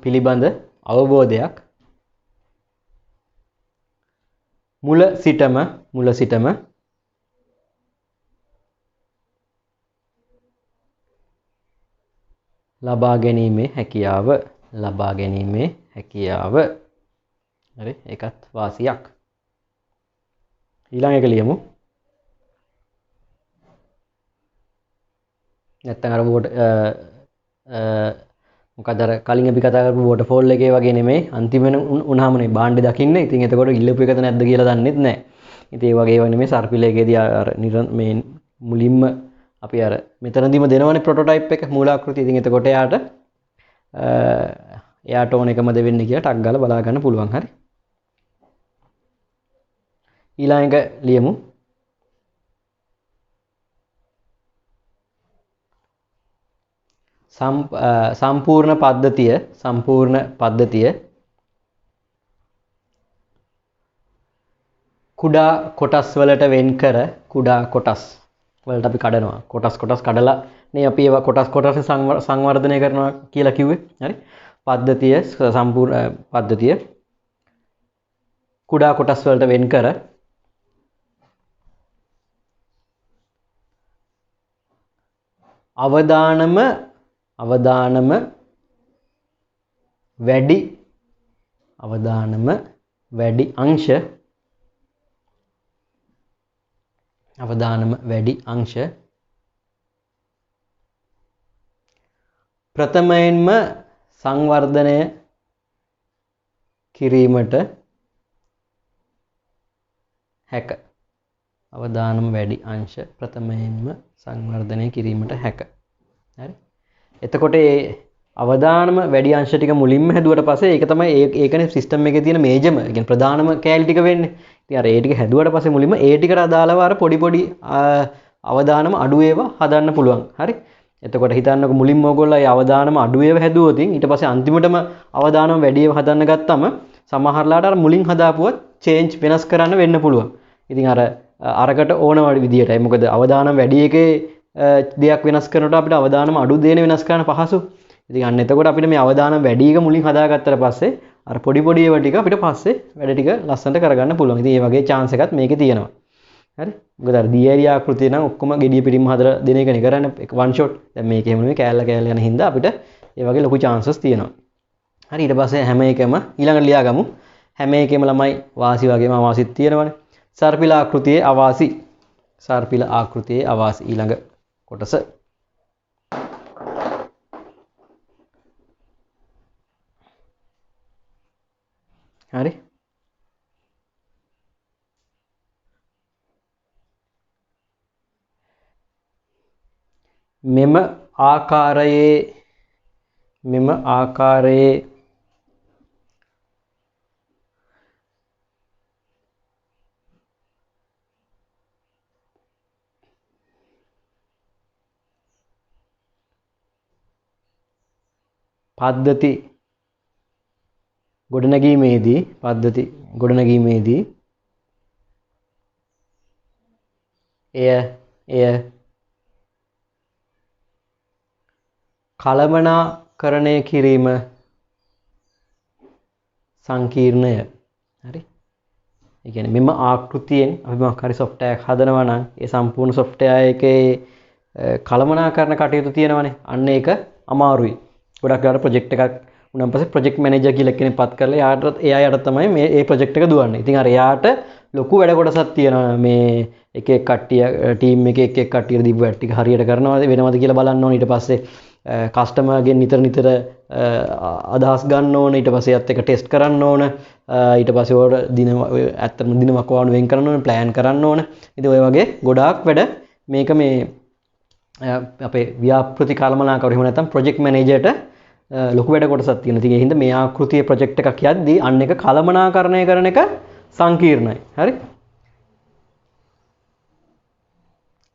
පිළිබඳ අවබෝධයක් මුල සිටම ලබා ගැනීමේ හැකියාව. හරි. ඒකත් වාසියක්. ඊළඟ එක ලියමු. නැත්තම් අර මොකද අර කලින් අපි කතා කරපු වෝටර්ෆෝල් එකේ වගේ නෙමෙයි අන්තිම උනාමනේ බාණ්ඩේ දකින්නේ. ඉතින් එතකොට ඉල්ලපු එකද නැද්ද කියලා දන්නෙත් නැහැ. ඉතින් ඒ වගේ ඒවා නෙමෙයි සර්පිලේකේදී අර මේ මුලින්ම අපි අර මෙතනදීම දෙනවනේ ප්‍රොටෝටයිප් එක මූලාකෘතිය. ඉතින් එතකොට එයාට ඕන එකමද වෙන්නේ කියලා ටක් ගාලා බලා ගන්න පුළුවන්. හරි. ඊළඟ ලියමු. සම්පූර්ණ පද්ධතිය කුඩා කොටස් වලට වෙන්කර කුඩා කොටස් වලට අපි කඩනවා. කොටස් කඩලා නේ අපි ඒවා කොටස් සංවර්ධනය කරනවා කියලා කිව්වේ. හරි. පද්ධතිය කුඩා කොටස් වලට වෙන්කර අවදානම වැඩි අංශ ප්‍රථමයෙන්ම සංවර්ධනය කිරීමට හැක. අවදානම වැඩි අංශ ප්‍රථමයෙන්ම සංවර්ධනය කිරීමට හැක. හරි. එතකොට ඒ අවදානම වැඩි අංශ ටික මුලින්ම හැදුවට පස්සේ ඒක තමයි ඒකනේ සිස්ටම් එකේ තියෙන මේජම, ඒ කියන්නේ ප්‍රධානම කෑලි ටික වෙන්නේ. ඉතින් අර ඒ ටික හැදුවට පස්සේ මුලින්ම ඒ ටිකට අදාළව අර පොඩි අවදානම අඩු ඒවා හදන්න පුළුවන්. හරි. එතකොට හිතන්නකො මුලින්ම ඕගොල්ලෝ ඒ අවදානම අඩු ඒවා හැදුවොත් ඊට පස්සේ අන්තිමටම අවදානම වැඩි ඒවා හදන්න ගත්තම සමහරලාට අර මුලින් හදාපුවත් චේන්ජ් වෙනස් කරන්න වෙන්න පුළුවන්. ඉතින් අරකට ඕන විදියටයි. මොකද අවදානම් වැඩි එකේ දෙයක් වෙනස් කරනකොට අපිට අවදානම අඩු දෙන වෙනස් කරන්න පහසු. ඉතින් අන්න එතකොට අපිට මේ අවදානම් වැඩි එක මුලින් හදාගත්තට පස්සේ අර පොඩි පොඩි ඒවා ටික අපිට පස්සේ වැඩ ටික ලස්සනට කරගන්න පුළුවන්. ඉතින් මේ වගේ chance එකක් මේකේ තියෙනවා. හරි. මොකද අර දියැරිය ආකෘතිය නම් ඔක්කොම gediya පිටින්ම හදලා දෙන එකනේ කරන්නේ one shot. දැන් මේක එහෙම නෙමෙයි කෑල්ල කෑල්ල යන හින්දා අපිට ඒ වගේ ලොකු chances තියෙනවා. හරි. ඊට පස්සේ හැම එකම ඊළඟට ලියාගමු. හැම එකෙම ළමයි වාසි වගේම අවාසිත් තියෙනවනේ. සර්පිල ආකෘතියේ අවාසි. සර්පිල ආකෘතියේ අවාසි ඊළඟ කොටස. හරි. මෙම ආකාරයේ පද්ධති ගොඩනැගීමේදී එය කළමනාකරණය කිරීම සංකීර්ණය. හරි. ඒ කියන්නේ මෙම ආකෘතියෙන් අපි මොකක් හරි software එකක් හදනවා නම් ඒ සම්පූර්ණ software එකේ කළමනාකරණ කටයුතු තියෙනවානේ. අන්න ඒක අමාරුයි. ගොඩක් වෙලාවට project එකක් උනන් පස්සේ project manager කියලා කෙනෙක් පත් කරලා එයාට තමයි මේ project එක දුවන්නේ. ඉතින් අර එයාට ලොකු වැඩ කොටසක් තියෙනවා මේ එක එක කට්ටිය ටීම් එකේ එක එක කට්ටියට දීපු වැඩ ටික හරියට කරනවද වෙනවද කියලා බලන්න ඕනේ. ඊට පස්සේ කස්ටමර්ගෙන් නිතර අදහස් ගන්න ඕන. ඊට පස්සේ ඒත් එක ටෙස්ට් කරන්න ඕන. ඊට පස්සේ ඔයාලට ඇත්තටම දිනමක් වවන වෙන් කරන්න ඕන, ප්ලෑන් කරන්න ඕන. ඉතින් ඔය වගේ ගොඩාක් වැඩ මේක මේ අපේ ව්‍යාපෘති කළමනාකරන එහෙම නැත්නම් ප්‍රොජෙක්ට් මැනේජර්ට ලොකු වැඩ කොටසක් තියෙනවා. ඉතින් ඒ හින්දා මේ ආකෘතියේ ප්‍රොජෙක්ට් එකක් යද්දී අන්න එක කළමනාකරණය කරන එක සංකීර්ණයි. හරි.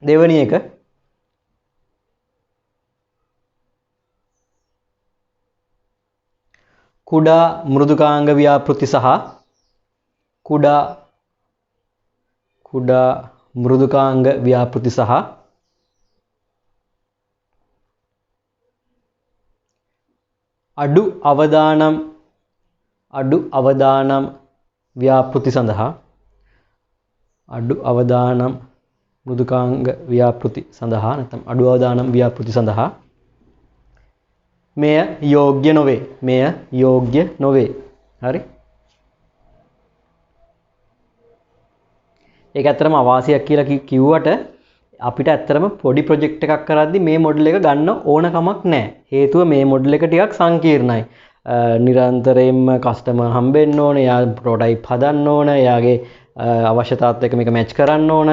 දෙවෙනි එක කුඩා මෘදුකාංග ව්‍යාපෘති සහ අඩු අවදානම් ව්‍යාපෘති සඳහා මෘදුකාංග ව්‍යාපෘති සඳහා නැත්නම් අඩු අවදානම් ව්‍යාපෘති සඳහා මෙය යෝග්‍ය නොවේ. හරි. ඒක ඇත්තටම අවාසියක් කියලා කිව්වට අපිට ඇත්තටම පොඩි ප්‍රොජෙක්ට් එකක් කරද්දී මේ මොඩල් එක ගන්න ඕන කමක් නැහැ. හේතුව මේ මොඩල් එක ටිකක් සංකීර්ණයි. නිරන්තරයෙන්ම කස්ටමර් හම්බෙන්න ඕන, එයා ප්‍රොටෝටයිප් හදන්න ඕන, එයාගේ අවශ්‍යතාවත් එක්ක මේක මැච් කරන්න ඕන.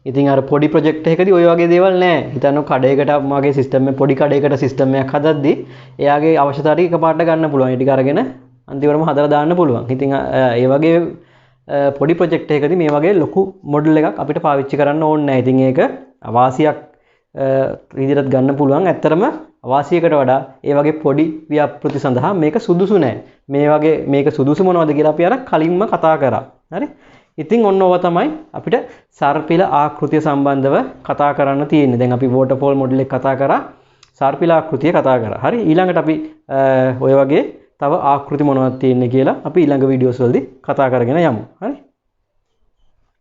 ඉතින් අර පොඩි ප්‍රොජෙක්ට් එකකදී ওই වගේ දේවල් නැහැ. හිතන්න කඩේකට මගේ සිස්ටම් එක පොඩි කඩේකට සිස්ටම් එකක් හදද්දී එයාගේ අවශ්‍යතාව ටික එකපාරට ගන්න පුළුවන්. ඒ ටික අරගෙන අන්තිමටම හදලා දාන්න පුළුවන්. ඉතින් ඒ වගේ පොඩි ප්‍රොජෙක්ට් එකකදී මේ වගේ ලොකු මොඩල් එකක් අපිට පාවිච්චි කරන්න ඕනේ නැහැ. ඉතින් ඒක අවාසියක් විදිහට ගන්න පුළුවන්. ඇත්තටම අවාසියකට වඩා ඒ වගේ පොඩි ව්‍යාපෘති සඳහා මේක සුදුසු නැහැ. මේක සුදුසු මොනවද කියලා අපි අර කලින්ම කතා කරා. හරි. ඉතින් ඔන්න ඔව තමයි අපිට සර්පිල ආකෘතිය සම්බන්ධව කතා කරන්න තියෙන්නේ. දැන් අපි waterfall model එක කතා කරා, සර්පිල ආකෘතිය කතා කරා. හරි. ඊළඟට අපි ඔය වගේ තව ආකෘති මොනවද තියෙන්නේ කියලා අපි ඊළඟ වීඩියෝස් වලදී කතා කරගෙන යමු. හරි.